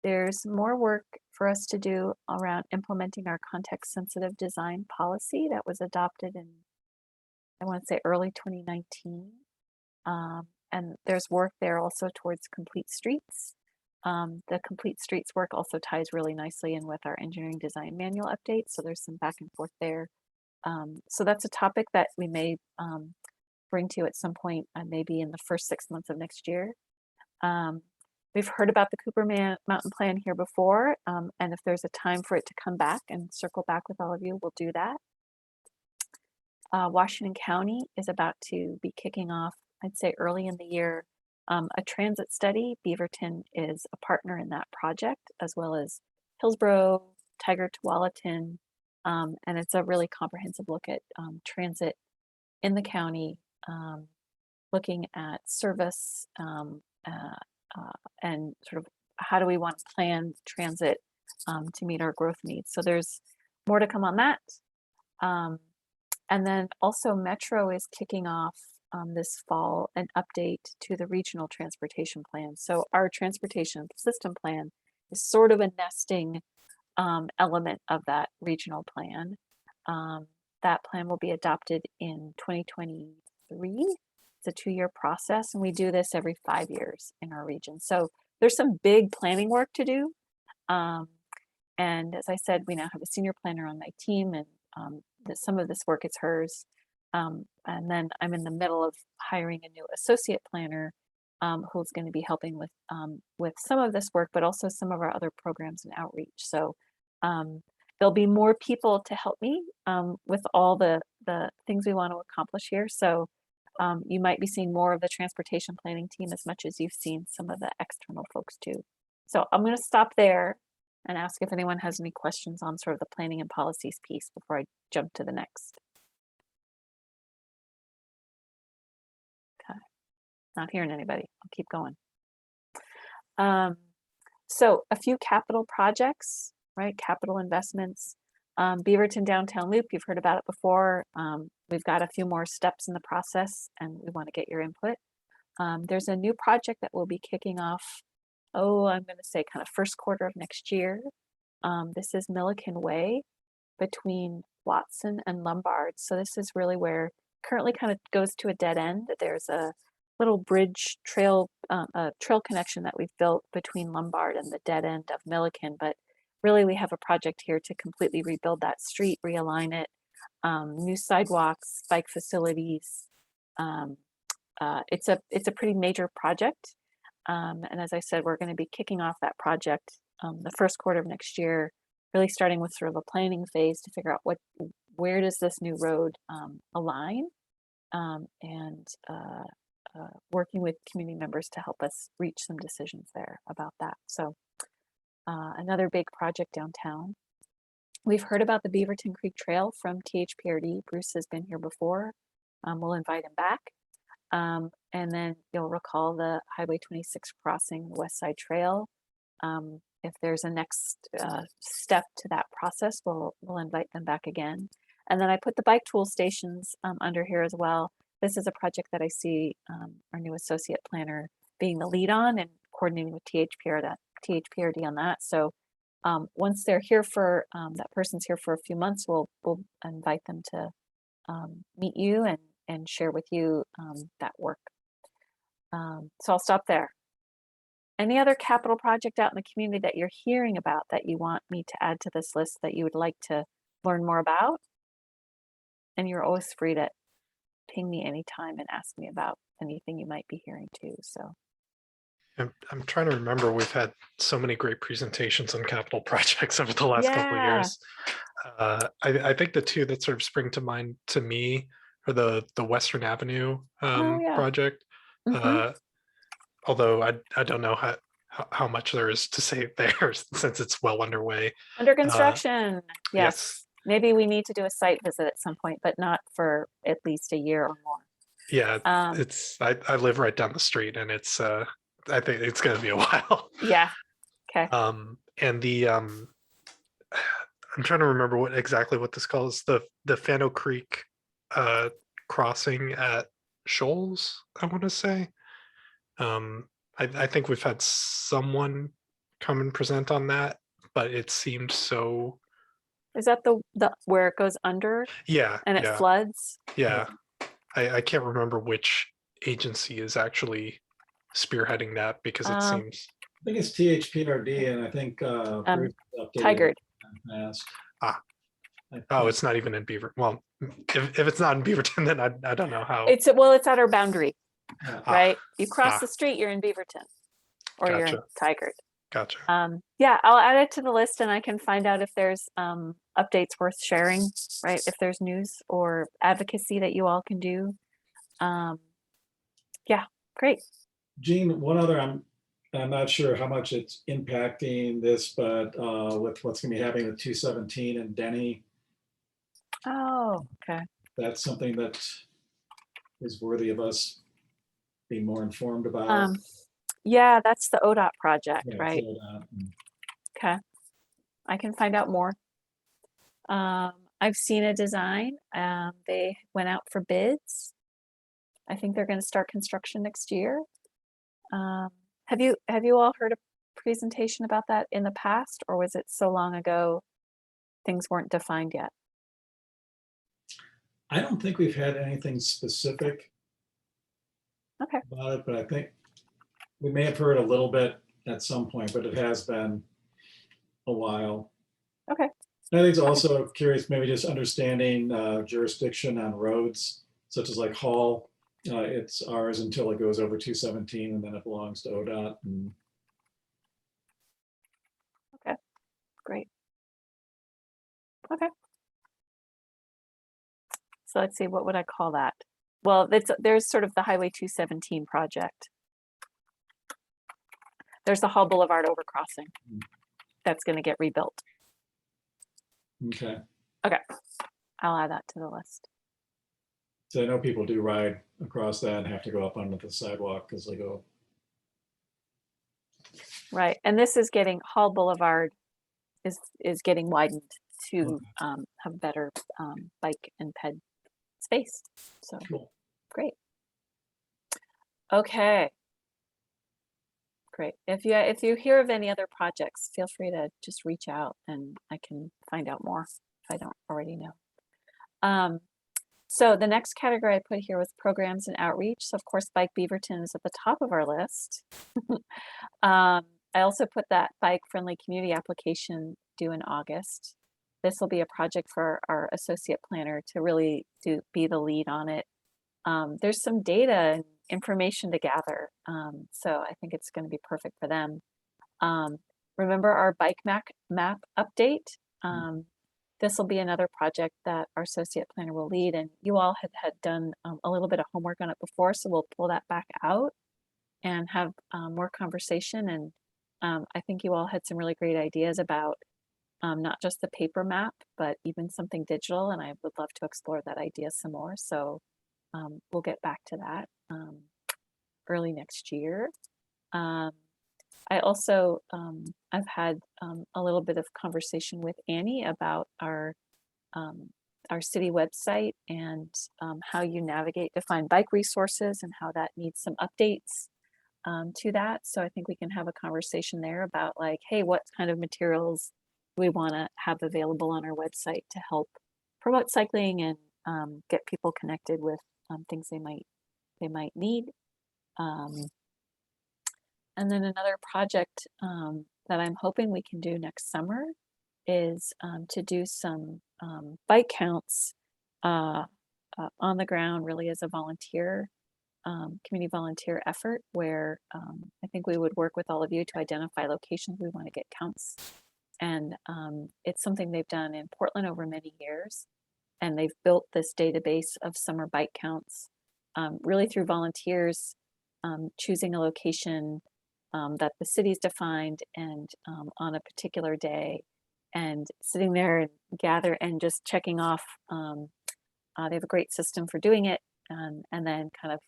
There's more work for us to do around implementing our context-sensitive design policy that was adopted in, I want to say, early 2019. And there's work there also towards complete streets. The complete streets work also ties really nicely in with our engineering design manual update. So there's some back and forth there. So that's a topic that we may bring to you at some point, maybe in the first 6 months of next year. We've heard about the Cooper Mountain Plan here before, and if there's a time for it to come back and circle back with all of you, we'll do that. Washington County is about to be kicking off, I'd say early in the year, a transit study. Beaverton is a partner in that project, as well as Hillsborough, Tualatin, and it's a really comprehensive look at transit in the county, looking at service and sort of how do we want to plan transit to meet our growth needs. So there's more to come on that. And then also Metro is kicking off this fall an update to the regional transportation plan. So our transportation system plan is sort of a nesting element of that regional plan. That plan will be adopted in 2023. It's a 2-year process, and we do this every 5 years in our region. So there's some big planning work to do. And as I said, we now have a senior planner on my team, and some of this work is hers. And then I'm in the middle of hiring a new associate planner who's going to be helping with some of this work, but also some of our other programs and outreach. So there'll be more people to help me with all the things we want to accomplish here. So you might be seeing more of the transportation planning team as much as you've seen some of the external folks too. So I'm going to stop there and ask if anyone has any questions on sort of the planning and policies piece before I jump to the next. Okay, not hearing anybody. I'll keep going. So a few capital projects, right? Capital investments. Beaverton Downtown Loop, you've heard about it before. We've got a few more steps in the process and we want to get your input. There's a new project that will be kicking off, I'm going to say kind of first quarter of next year. This is Mulligan Way between Watson and Lombard. So this is really where currently kind of goes to a dead end. There's a little bridge trail, a trail connection that we've built between Lombard and the dead end of Mulligan, but really we have a project here to completely rebuild that street, realign it, new sidewalks, bike facilities. It's a pretty major project. And as I said, we're going to be kicking off that project the first quarter of next year, really starting with sort of a planning phase to figure out where does this new road align, and working with community members to help us reach some decisions there about that. So another big project downtown. We've heard about the Beaverton Creek Trail from THPRD. Bruce has been here before. We'll invite him back. And then you'll recall the Highway 26 crossing, the West Side Trail. If there's a next step to that process, we'll invite them back again. And then I put the bike tool stations under here as well. This is a project that I see our new associate planner being the lead on and coordinating with THPRD on that. So once they're here for, that person's here for a few months, we'll invite them to meet you and share with you that work. So I'll stop there. Any other capital project out in the community that you're hearing about that you want me to add to this list that you would like to learn more about? And you're always free to ping me anytime and ask me about anything you might be hearing too. So
I'm trying to remember, we've had so many great presentations on capital projects over the last couple of years. I think the two that sort of spring to mind to me are the Western Avenue project. Although I don't know how much there is to say there since it's well underway.
Under construction. Yes. Maybe we need to do a site visit at some point, but not for at least a year or more.
Yeah, I live right down the street, and it's I think it's going to be a while.
Yeah. Okay.
And the I'm trying to remember exactly what this calls, the Fano Creek crossing at Shoals, I want to say. I think we've had someone come and present on that, but it seemed so.
Is that the where it goes under?
Yeah.
And it floods?
Yeah. I can't remember which agency is actually spearheading that because it seems.
I think it's THPRD, and I think
Tigard.
Oh, it's not even in Beaver. Well, if it's not in Beaverton, then I don't know how.
It's at our boundary, right? You cross the street, you're in Beaverton, or you're in Tigard.
Gotcha.
Yeah, I'll add it to the list, and I can find out if there's updates worth sharing, right? If there's news or advocacy that you all can do. Yeah, great.
Jean, one other, I'm not sure how much it's impacting this, but with what's going to be happening with 217 and Denny.
Oh, okay.
That's something that is worthy of us being more informed about.
Yeah, that's the ODOT project,
Yeah,
right? Okay. I can find out more. I've seen a design. They went out for bids. I think they're going to start construction next year. Have you all heard a presentation about that in the past, or was it so long ago things weren't defined yet?
I don't think we've had anything specific about it, but I think we may have heard a little bit at some point, but it has been a while.
Okay.
And I think it's also curious, maybe just understanding jurisdiction on roads, such as like Hall. It's ours until it goes over 217, and then it belongs to ODOT.
Okay, great. Okay. So let's see, what would I call that? Well, there's sort of the Highway 217 project. There's the Hall Boulevard overcrossing that's going to get rebuilt.
Okay.
Okay, I'll add that to the list.
So I know people do ride across that and have to go up onto the sidewalk because they go.
Right, and this is getting, Hall Boulevard is getting widened to have better bike and ped space. So
cool.
Great. Okay. Great. If you hear of any other projects, feel free to just reach out and I can find out more if I don't already know. So the next category I put here was programs and outreach. So of course, Bike Beaverton is at the top of our list. I also put that bike friendly community application due in August. this will be a project for our associate planner to really be the lead on it. There's some data and information to gather. So I think it's going to be perfect for them. Remember our bike map update? This will be another project that our associate planner will lead, and you all had done a little bit of homework on it before, so we'll pull that back out and have more conversation. And I think you all had some really great ideas about not just the paper map, but even something digital, and I would love to explore that idea some more. So we'll get back to that early next year. I also, I've had a little bit of conversation with Annie about our city website and how you navigate to find bike resources and how that needs some updates to that. So I think we can have a conversation there about like, hey, what kind of materials we want to have available on our website to help promote cycling and get people connected with things they might need. And then another project that I'm hoping we can do next summer is to do some bike counts on the ground, really as a volunteer, community volunteer effort, where I think we would work with all of you to identify locations we want to get counts. And it's something they've done in Portland over many years. And they've built this database of summer bike counts, really through volunteers choosing a location that the city's defined and on a particular day, and sitting there and gather and just checking off. They have a great system for doing it, and then kind of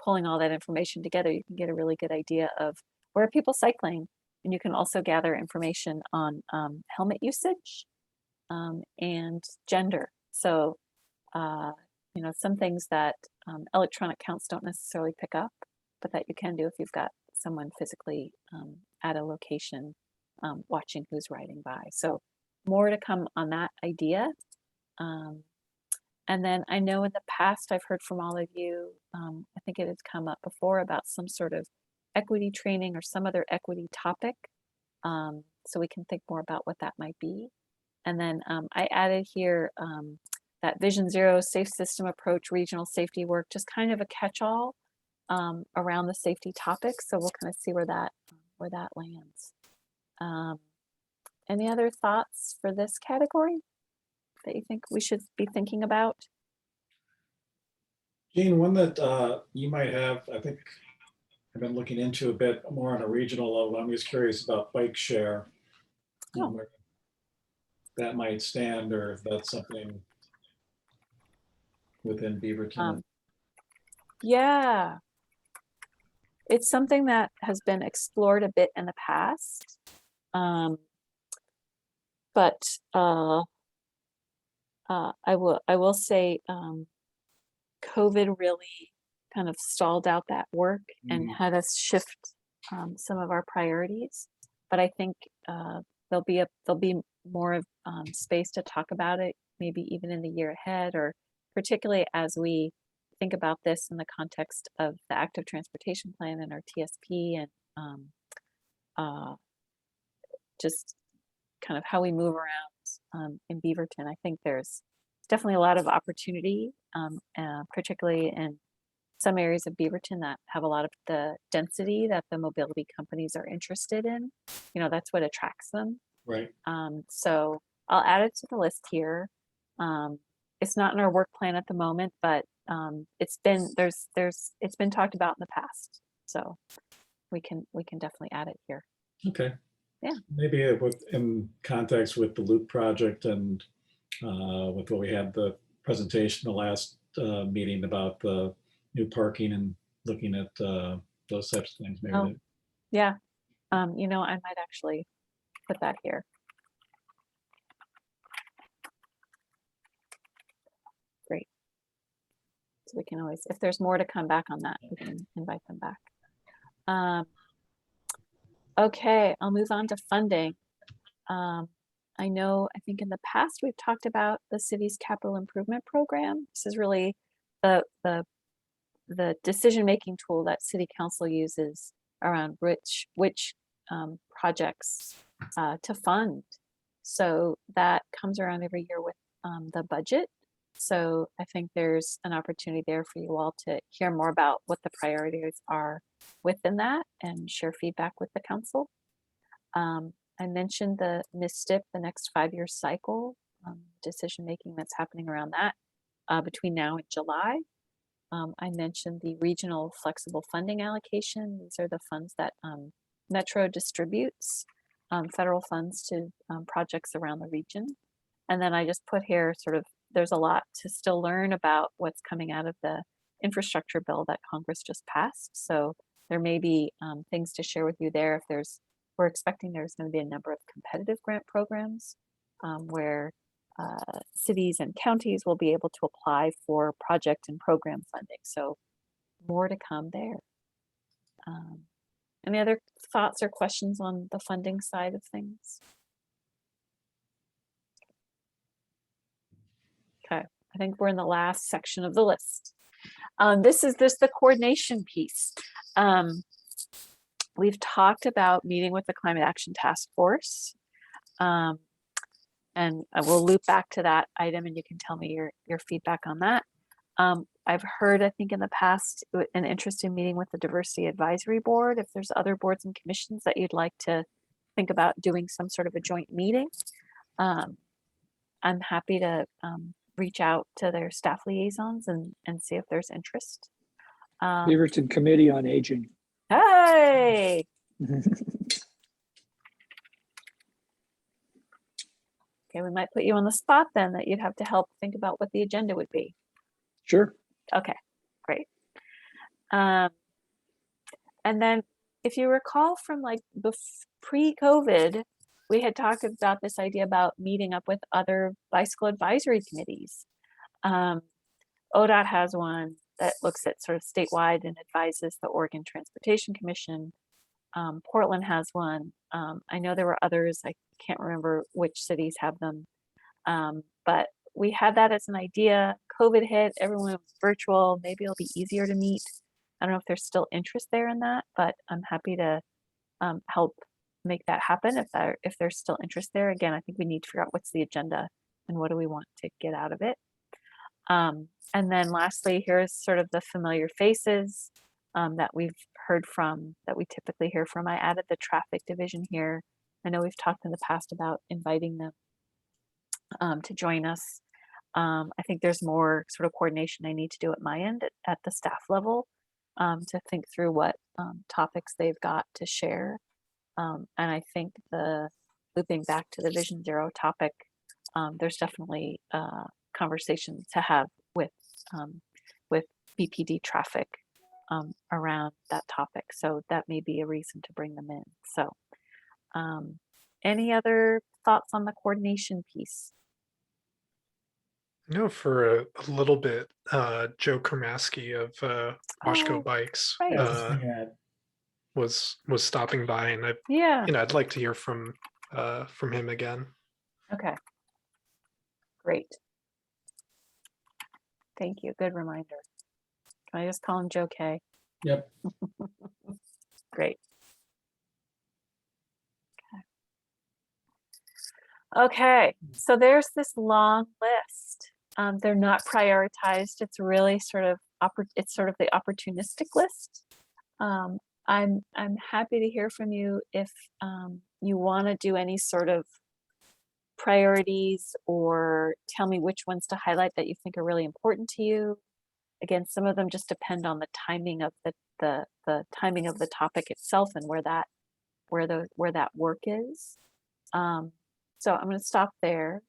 pulling all that information together. You can get a really good idea of where are people cycling, and you can also gather information on helmet usage and gender. So, you know, some things that electronic counts don't necessarily pick up, but that you can do if you've got someone physically at a location watching who's riding by. So more to come on that idea. And then I know in the past I've heard from all of you, I think it has come up before about some sort of equity training or some other equity topic. So we can think more about what that might be. And then I added here that Vision Zero safe system approach, regional safety work, just kind of a catch-all around the safety topics. So we'll kind of see where that lands. Any other thoughts for this category that you think we should be thinking about?
Gene, one that you might have, I think I've been looking into a bit more on a regional level. I'm just curious about bike share.
Oh.
Where that might stand, or if that's something within Beaverton.
Yeah, it's something that has been explored a bit in the past. But I will say COVID really kind of stalled out that work and had us shift some of our priorities. But I think there'll be more of space to talk about it, maybe even in the year ahead, or particularly as we think about this in the context of the active transportation plan and our TSP, and just kind of how we move around in Beaverton. I think there's definitely a lot of opportunity, particularly in some areas of Beaverton that have a lot of the density that the mobility companies are interested in. You know, that's what attracts them.
Right.
So I'll add it to the list here. It's not in our work plan at the moment, but it's been talked about in the past. So we can definitely add it here.
Okay.
Yeah.
Maybe in context with the Loop project and with what we had the presentation the last meeting about the new parking and looking at those types of things. Maybe.
Oh, yeah. You know, I might actually put that here. Great. So we can always, if there's more to come back on that, we can invite them back. Okay, I'll move on to funding. I think in the past we've talked about the city's capital improvement program. This is really the decision-making tool that City Council uses around which projects to fund. So that comes around every year with the budget. So I think there's an opportunity there for you all to hear more about what the priorities are within that and share feedback with the council. I mentioned the NISTIP, the next 5-year cycle, decision-making that's happening around that between now and July. I mentioned the regional flexible funding allocation. These are the funds that Metro distributes, federal funds to projects around the region. And then I just put here sort of, there's a lot to still learn about what's coming out of the infrastructure bill that Congress just passed. So there may be things to share with you there. If we're expecting there's going to be a number of competitive grant programs where cities and counties will be able to apply for project and program funding. So more to come there. Any other thoughts or questions on the funding side of things? Okay, I think we're in the last section of the list. This is the coordination piece. We've talked about meeting with the Climate Action Task Force. And I will loop back to that item and you can tell me your feedback on that. I've heard, I think in the past, an interest in meeting with the Diversity Advisory Board. If there's other boards and commissions that you'd like to think about doing some sort of a joint meeting, I'm happy to reach out to their staff liaisons and see if there's interest.
Beaverton Committee on Aging.
Hey! Okay, we might put you on the spot then that you'd have to help think about what the agenda would be.
Sure.
Okay, great. And then if you recall from like pre-COVID, we had talked about this idea about meeting up with other bicycle advisory committees. ODOT has one that looks at sort of statewide and advises the Oregon Transportation Commission. Portland has one. I know there were others. I can't remember which cities have them. But we had that as an idea. COVID hit, everyone was virtual. Maybe it'll be easier to meet. I don't know if there's still interest there in that, but I'm happy to help make that happen if there's still interest there. Again, I think we need to figure out what's the agenda and what do we want to get out of it. And then lastly, here's sort of the familiar faces that we've heard from, that we typically hear from. I added the traffic division here. I know we've talked in the past about inviting them to join us. I think there's more sort of coordination I need to do at my end at the staff level to think through what topics they've got to share. And I think looping back to the Vision Zero topic, there's definitely conversation to have with BPD traffic around that topic. So that may be a reason to bring them in. So any other thoughts on the coordination piece?
No, for a little bit, Joe Kermaski of Washco Bikes
right.
was stopping by, and I'd like to hear from him again.
Okay, great. Thank you. Good reminder. Can I just call him Joe K?
Yep.
Great. Okay, so there's this long list. They're not prioritized. It's really sort of the opportunistic list. I'm happy to hear from you if you want to do any sort of priorities or tell me which ones to highlight that you think are really important to you. Again, some of them just depend on the timing of the timing of the topic itself and where that work is. So I'm going to stop there.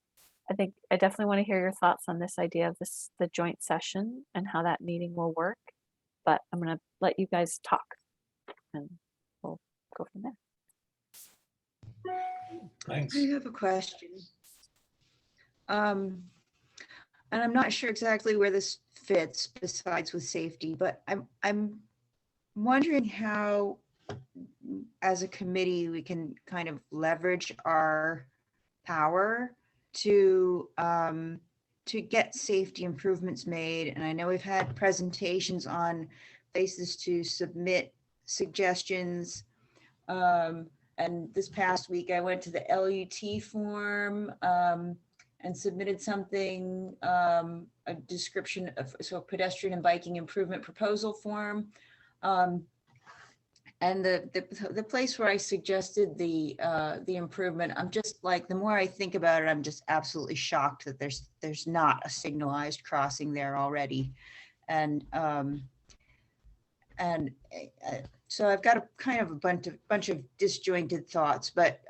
I definitely want to hear your thoughts on this idea of the joint session and how that meeting will work. But I'm going to let you guys talk and we'll go from there.
Thanks.
I have a question. And I'm not sure exactly where this fits besides with safety, but I'm wondering how, as a committee, we can kind of leverage our power to get safety improvements made. And I know we've had presentations on places to submit suggestions. And this past week, I went to the LUT form and submitted something, a description of, so pedestrian and biking improvement proposal form. And the place where I suggested the improvement, I'm just like, the more I think about it, I'm just absolutely shocked that there's not a signalized crossing there already. And so I've got a kind of a bunch of disjointed thoughts, but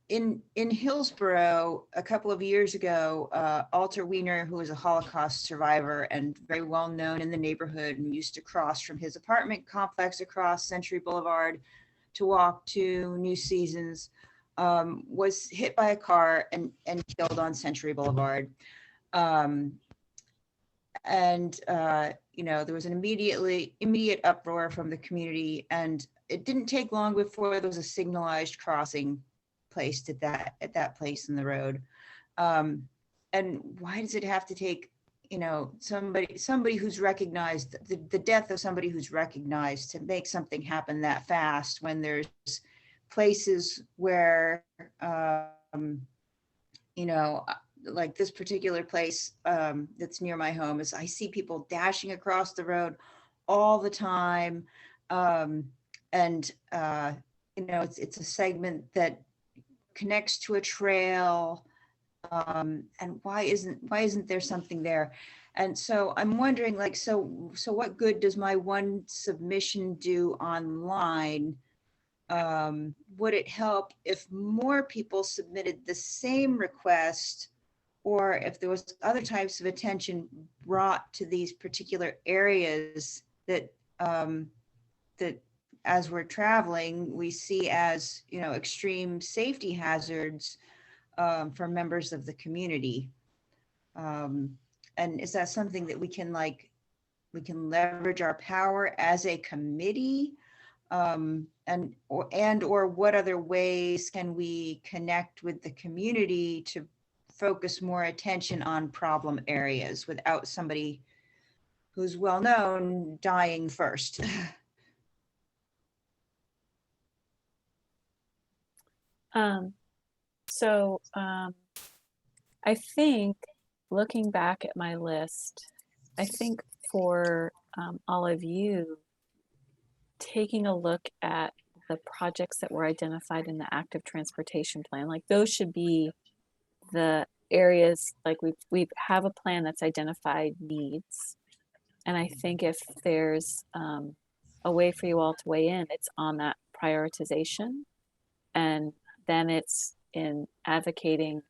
in Hillsborough a couple of years ago, Alter Wiener, who was a Holocaust survivor and very well known in the neighborhood and used to cross from his apartment complex across Century Boulevard to walk to New Seasons, was hit by a car and killed on Century Boulevard. You know, there was an immediate uproar from the community, and it didn't take long before there was a signalized crossing placed at that place in the road. And why does it have to take, you know, somebody who's recognized, the death of somebody who's recognized, to make something happen that fast when there's places where, you know, like this particular place that's near my home, is I see people dashing across the road all the time. You know, it's a segment that connects to a trail. And why isn't there something there? And so I'm wondering, like, so what good does my one submission do online? Would it help if more people submitted the same request, or if there was other types of attention brought to these particular areas that that as we're traveling, we see as, you know, extreme safety hazards for members of the community? And is that something that we can leverage our power as a committee? Or what other ways can we connect with the community to focus more attention on problem areas without somebody who's well known dying first?
I think, looking back at my list, I think for all of you, taking a look at the projects that were identified in the active transportation plan, like those should be the areas, like we have a plan that's identified needs. And I think if there's a way for you all to weigh in, it's on that prioritization. And then it's in advocating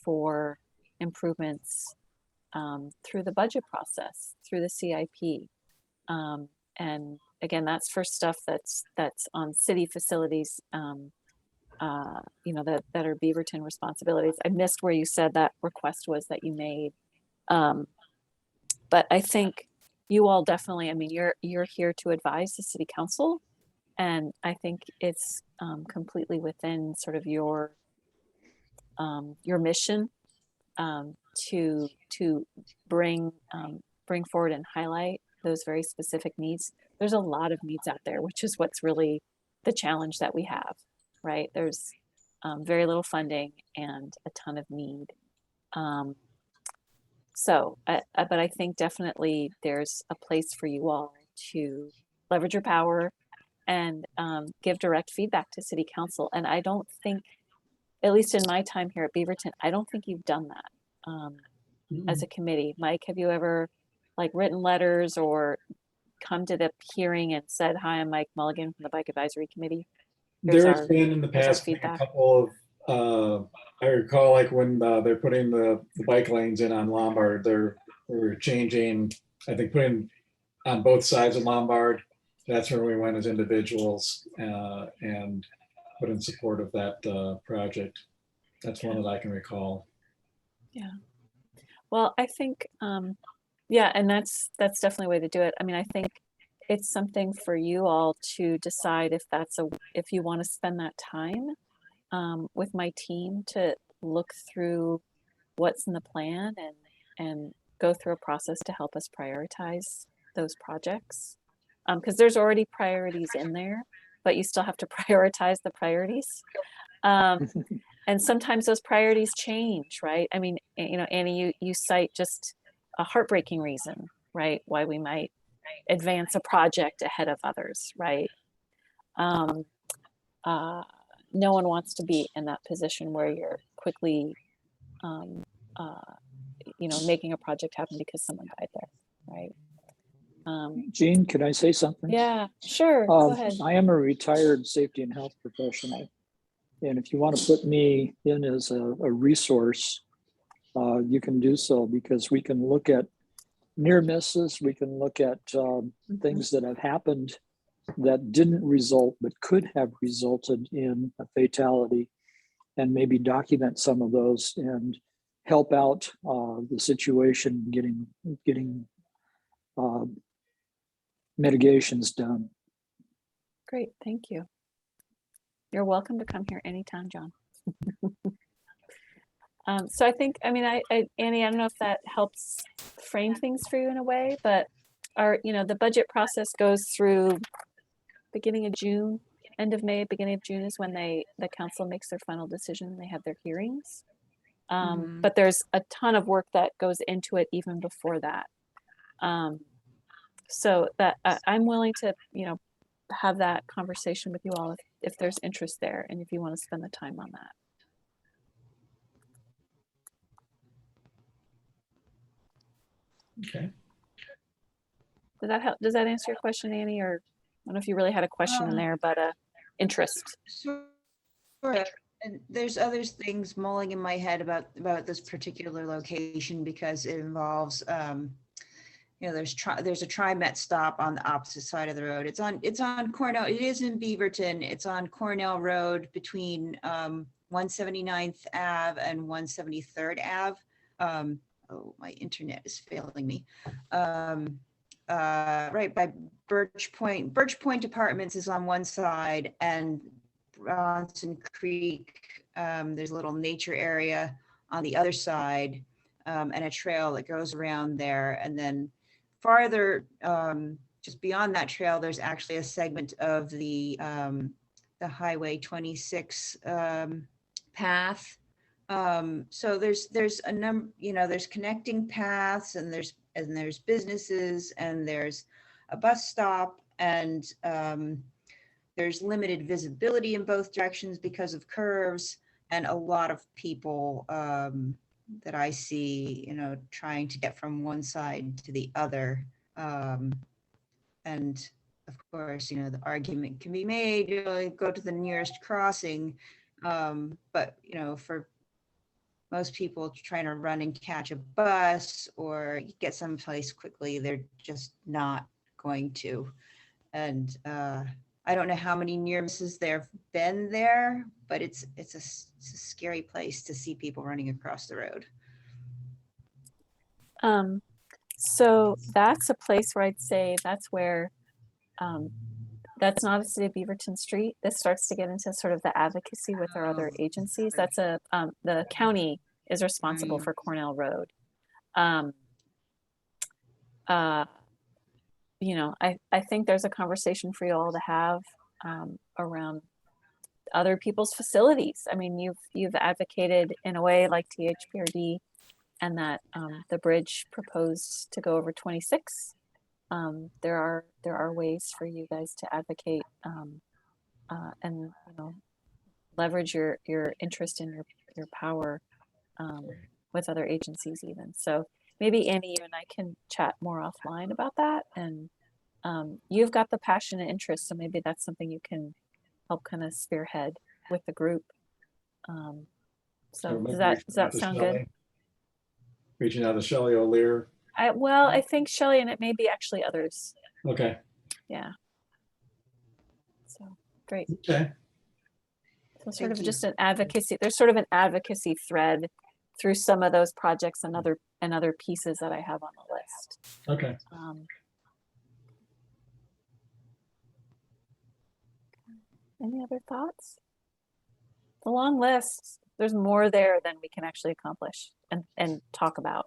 for improvements through the budget process, through the CIP. And again, that's for stuff that's on city facilities, you know, that are Beaverton responsibilities. I missed where you said that request was that you made. But I think you all definitely, I mean, you're here to advise the city council. And I think it's completely within sort of your mission to bring forward and highlight those very specific needs. There's a lot of needs out there, which is what's really the challenge that we have, right? There's very little funding and a ton of need. But I think definitely there's a place for you all to leverage your power and give direct feedback to city council. And I don't think, at least in my time here at Beaverton, I don't think you've done that as a committee. Mike, have you ever like written letters or come to the hearing and said, "Hi, I'm Mike Mulligan from the Bike Advisory Committee"?
There's been in the past a
feedback.
couple of, I recall like when they're putting the bike lanes in on Lombard, we're changing, I think putting on both sides of Lombard. That's where we went as individuals and put in support of that project. That's one that I can recall. Yeah.
Well, I think, yeah, and that's definitely a way to do it. I mean, I think it's something for you all to decide if you want to spend that time with my team to look through what's in the plan and go through a process to help us prioritize those projects. Because there's already priorities in there, but you still have to prioritize the priorities. And sometimes those priorities change, right? I mean, Annie, you cite just a heartbreaking reason, right? Why we might advance a project ahead of others, right? No one wants to be in that position where you're quickly, making a project happen because someone died there, right?
Jean, can I say something?
Yeah, sure, go ahead.
I am a retired safety and health professional. And if you want to put me in as a resource, you can do so, because we can look at near misses. We can look at things that have happened that didn't result, but could have resulted in a fatality, and maybe document some of those and help out the situation, getting mitigations done.
Great, thank you. You're welcome to come here anytime, John. So I think, Annie, I don't know if that helps frame things for you in a way, but the budget process goes through beginning of June, end of May, beginning of June is when the council makes their final decision and they have their hearings. But there's a ton of work that goes into it even before that. So that I'm willing to, have that conversation with you all if there's interest there and if you want to spend the time on that.
Okay.
Did that help? Does that answer your question, Annie? Or I don't know if you really had a question in there, but interest.
Sure. And there's other things mulling in my head about this particular location, because it involves, there's a TriMet stop on the opposite side of the road. It's on Cornell. It is in Beaverton. It's on Cornell Road between 179th Ave and 173rd Ave. Oh, my internet is failing me. Right by Birch Point. Birch Point Apartments is on one side, and Bronson Creek, there's a little nature area on the other side, and a trail that goes around there. And then farther, just beyond that trail, there's actually a segment of the Highway 26 path. So there's a number, there's connecting paths, and there's businesses, and there's a bus stop, and there's limited visibility in both directions because of curves, and a lot of people that I see, trying to get from one side to the other. And of course, the argument can be made, go to the nearest crossing. But, for most people trying to run and catch a bus or get someplace quickly, they're just not going to. And I don't know how many near misses there have been there, but it's a scary place to see people running across the road.
So that's a place where I'd say that's where, that's not a City of Beaverton street. This starts to get into sort of the advocacy with our other agencies. That's the county is responsible for Cornell Road. I think there's a conversation for you all to have around other people's facilities. I mean, you've advocated in a way like THPRD, and that the bridge proposed to go over 26. There are ways for you guys to advocate and leverage your interest in your power with other agencies even. So maybe Annie, you and I can chat more offline about that. And you've got the passion and interest, so maybe that's something you can help kind of spearhead with the group. So does that sound good?
Reaching out to Shelley O'Lear.
I think Shelley, and it may be actually others.
Okay.
Yeah. So great.
Okay.
So sort of just an advocacy. There's sort of an advocacy thread through some of those projects and other pieces that I have on the list.
Okay.
Any other thoughts? It's a long list. There's more there than we can actually accomplish and talk about.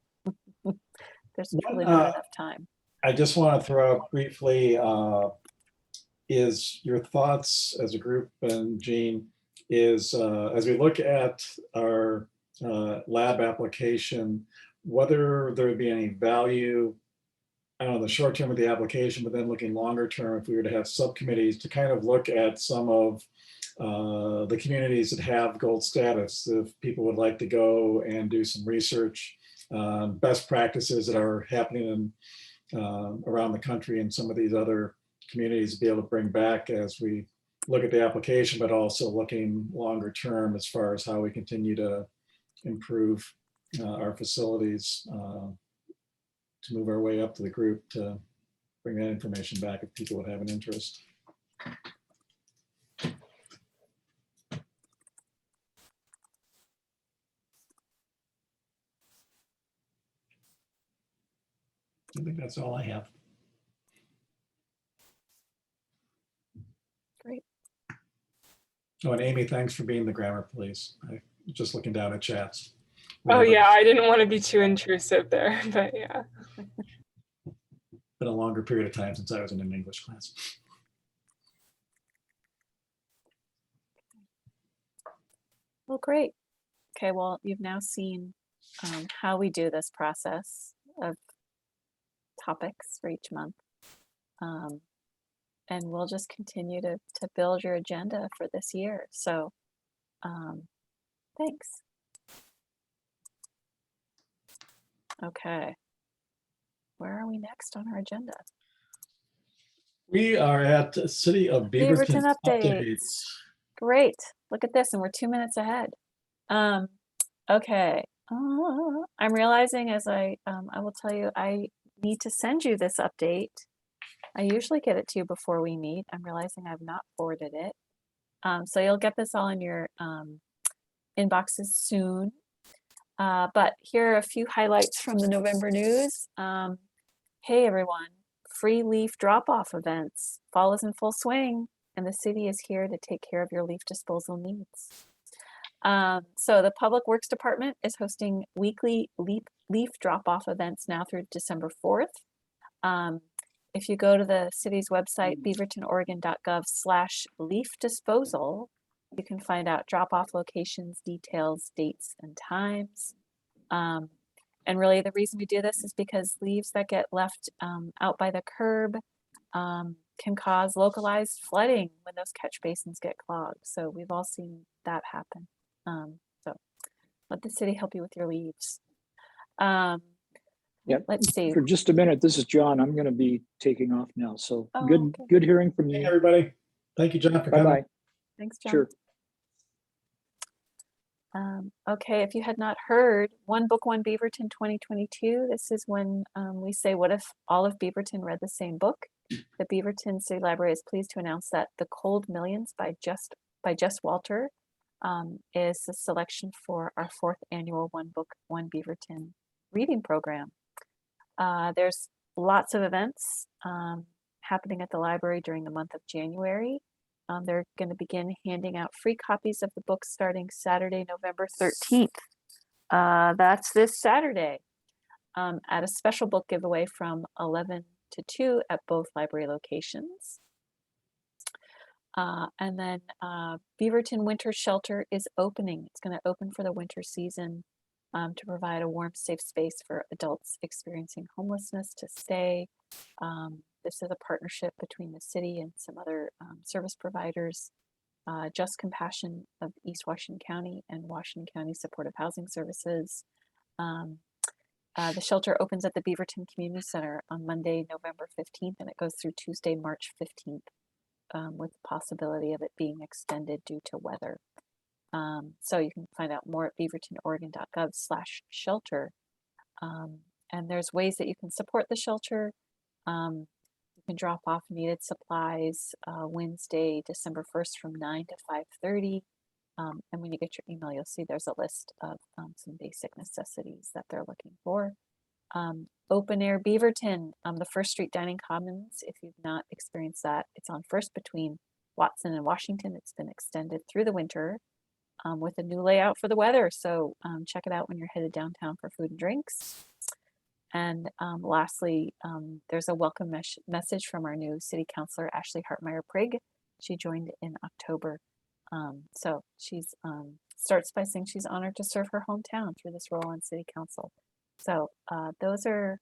There's really not enough time.
I just want to throw out briefly, is your thoughts as a group, and Jean, is as we look at our lab application, whether there would be any value, I don't know, the short term of the application, but then looking longer term, if we were to have subcommittees to kind of look at some of the communities that have gold status, if people would like to go and do some research, best practices that are happening around the country and some of these other communities, to be able to bring back as we look at the application, but also looking longer term as far as how we continue to improve our facilities, to move our way up to the group to bring that information back if people would have an interest. I think that's all I have.
Great.
Oh, and Amy, thanks for being the grammar police. I just looking down at chats.
Oh yeah, I didn't want to be too intrusive there, but yeah.
Been a longer period of time since I was in an English class.
Well, great. Okay, well, you've now seen how we do this process of topics for each month. And we'll just continue to build your agenda for this year. So thanks. Okay. Where are we next on our agenda?
We are at City of Beaverton
Beaverton updates.
updates.
Great. Look at this, and we're 2 minutes ahead. Okay. I'm realizing as I will tell you, I need to send you this update. I usually get it to you before we meet. I'm realizing I've not forwarded it. So you'll get this all in your inboxes soon. But here are a few highlights from the November news. Hey everyone, free leaf drop-off events. Fall is in full swing, and the city is here to take care of your leaf disposal needs. So the Public Works Department is hosting weekly leaf drop-off events now through December 4th. If you go to the city's website, beavertonoregon.gov/leaf disposal, you can find out drop-off locations, details, dates, and times. And really the reason we do this is because leaves that get left out by the curb can cause localized flooding when those catch basins get clogged. So we've all seen that happen. So let the city help you with your leaves.
Yep.
Let's see.
For just a minute, this is John. I'm going to be taking off now. So
Oh,
good,
okay.
good hearing from
Hey,
you.
everybody. Thank you, John, for coming.
Bye-bye.
Thanks, John.
Sure.
Okay, if you had not heard, One Book, One Beaverton 2022, this is when we say, what if all of Beaverton read the same book? The Beaverton City Library is pleased to announce that The Cold Millions by Jess Walter is the selection for our 4th annual One Book, One Beaverton reading program. There's lots of events happening at the library during the month of January. They're going to begin handing out free copies of the book starting Saturday, November 13th. That's this Saturday at a special book giveaway from 11 to 2 at both library locations. And then Beaverton Winter Shelter is opening. It's going to open for the winter season to provide a warm, safe space for adults experiencing homelessness to stay. This is a partnership between the city and some other service providers, Just Compassion of East Washington County and Washington County Supportive Housing Services. The shelter opens at the Beaverton Community Center on Monday, November 15th, and it goes through Tuesday, March 15th, with the possibility of it being extended due to weather. So you can find out more at beavertonoregon.gov/shelter. And there's ways that you can support the shelter. You can drop off needed supplies Wednesday, December 1st from 9 to 5:30. And when you get your email, you'll see there's a list of some basic necessities that they're looking for. Open Air Beaverton, the First Street Dining Commons. If you've not experienced that, it's on First between Watson and Washington. It's been extended through the winter with a new layout for the weather. So check it out when you're headed downtown for food and drinks. And lastly, there's a welcome message from our new city councilor, Ashley Hartmeyer-Prigg. She joined in October. So she's starts by saying she's honored to serve her hometown through this role on city council. So those are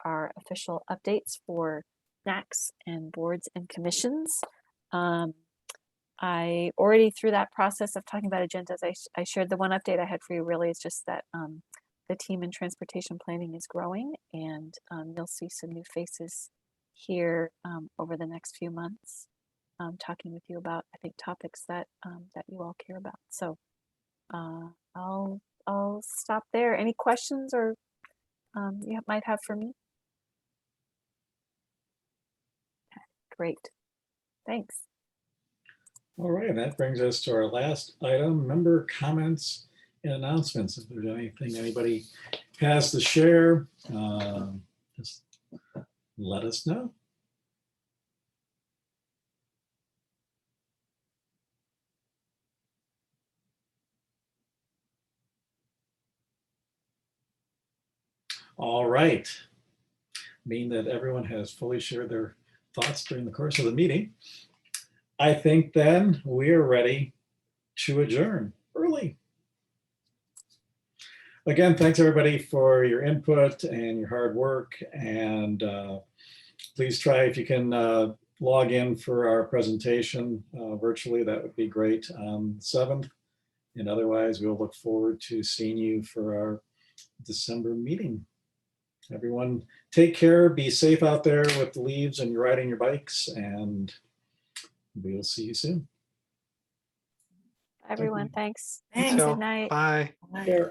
our official updates for NACs and boards and commissions. I already, through that process of talking about agendas, I shared the one update I had for you really is just that the team in transportation planning is growing, and you'll see some new faces here over the next few months, talking with you about, I think, topics that that you all care about. So I'll stop there. Any questions or you might have for me? Okay, great, thanks.
All right, that brings us to our last item, member comments and announcements. If there's anything anybody has to share, just let us know. All right. Being that everyone has fully shared their thoughts during the course of the meeting, I think then we are ready to adjourn early. Again, thanks everybody for your input and your hard work. And please try, if you can, log in for our presentation virtually. That would be great on 7th. And otherwise, we'll look forward to seeing you for our December meeting. Everyone, take care, be safe out there with the leaves and you're riding your bikes, and we'll see you soon.
Everyone, thanks.
Thanks.
Good night.
Bye.
Bye.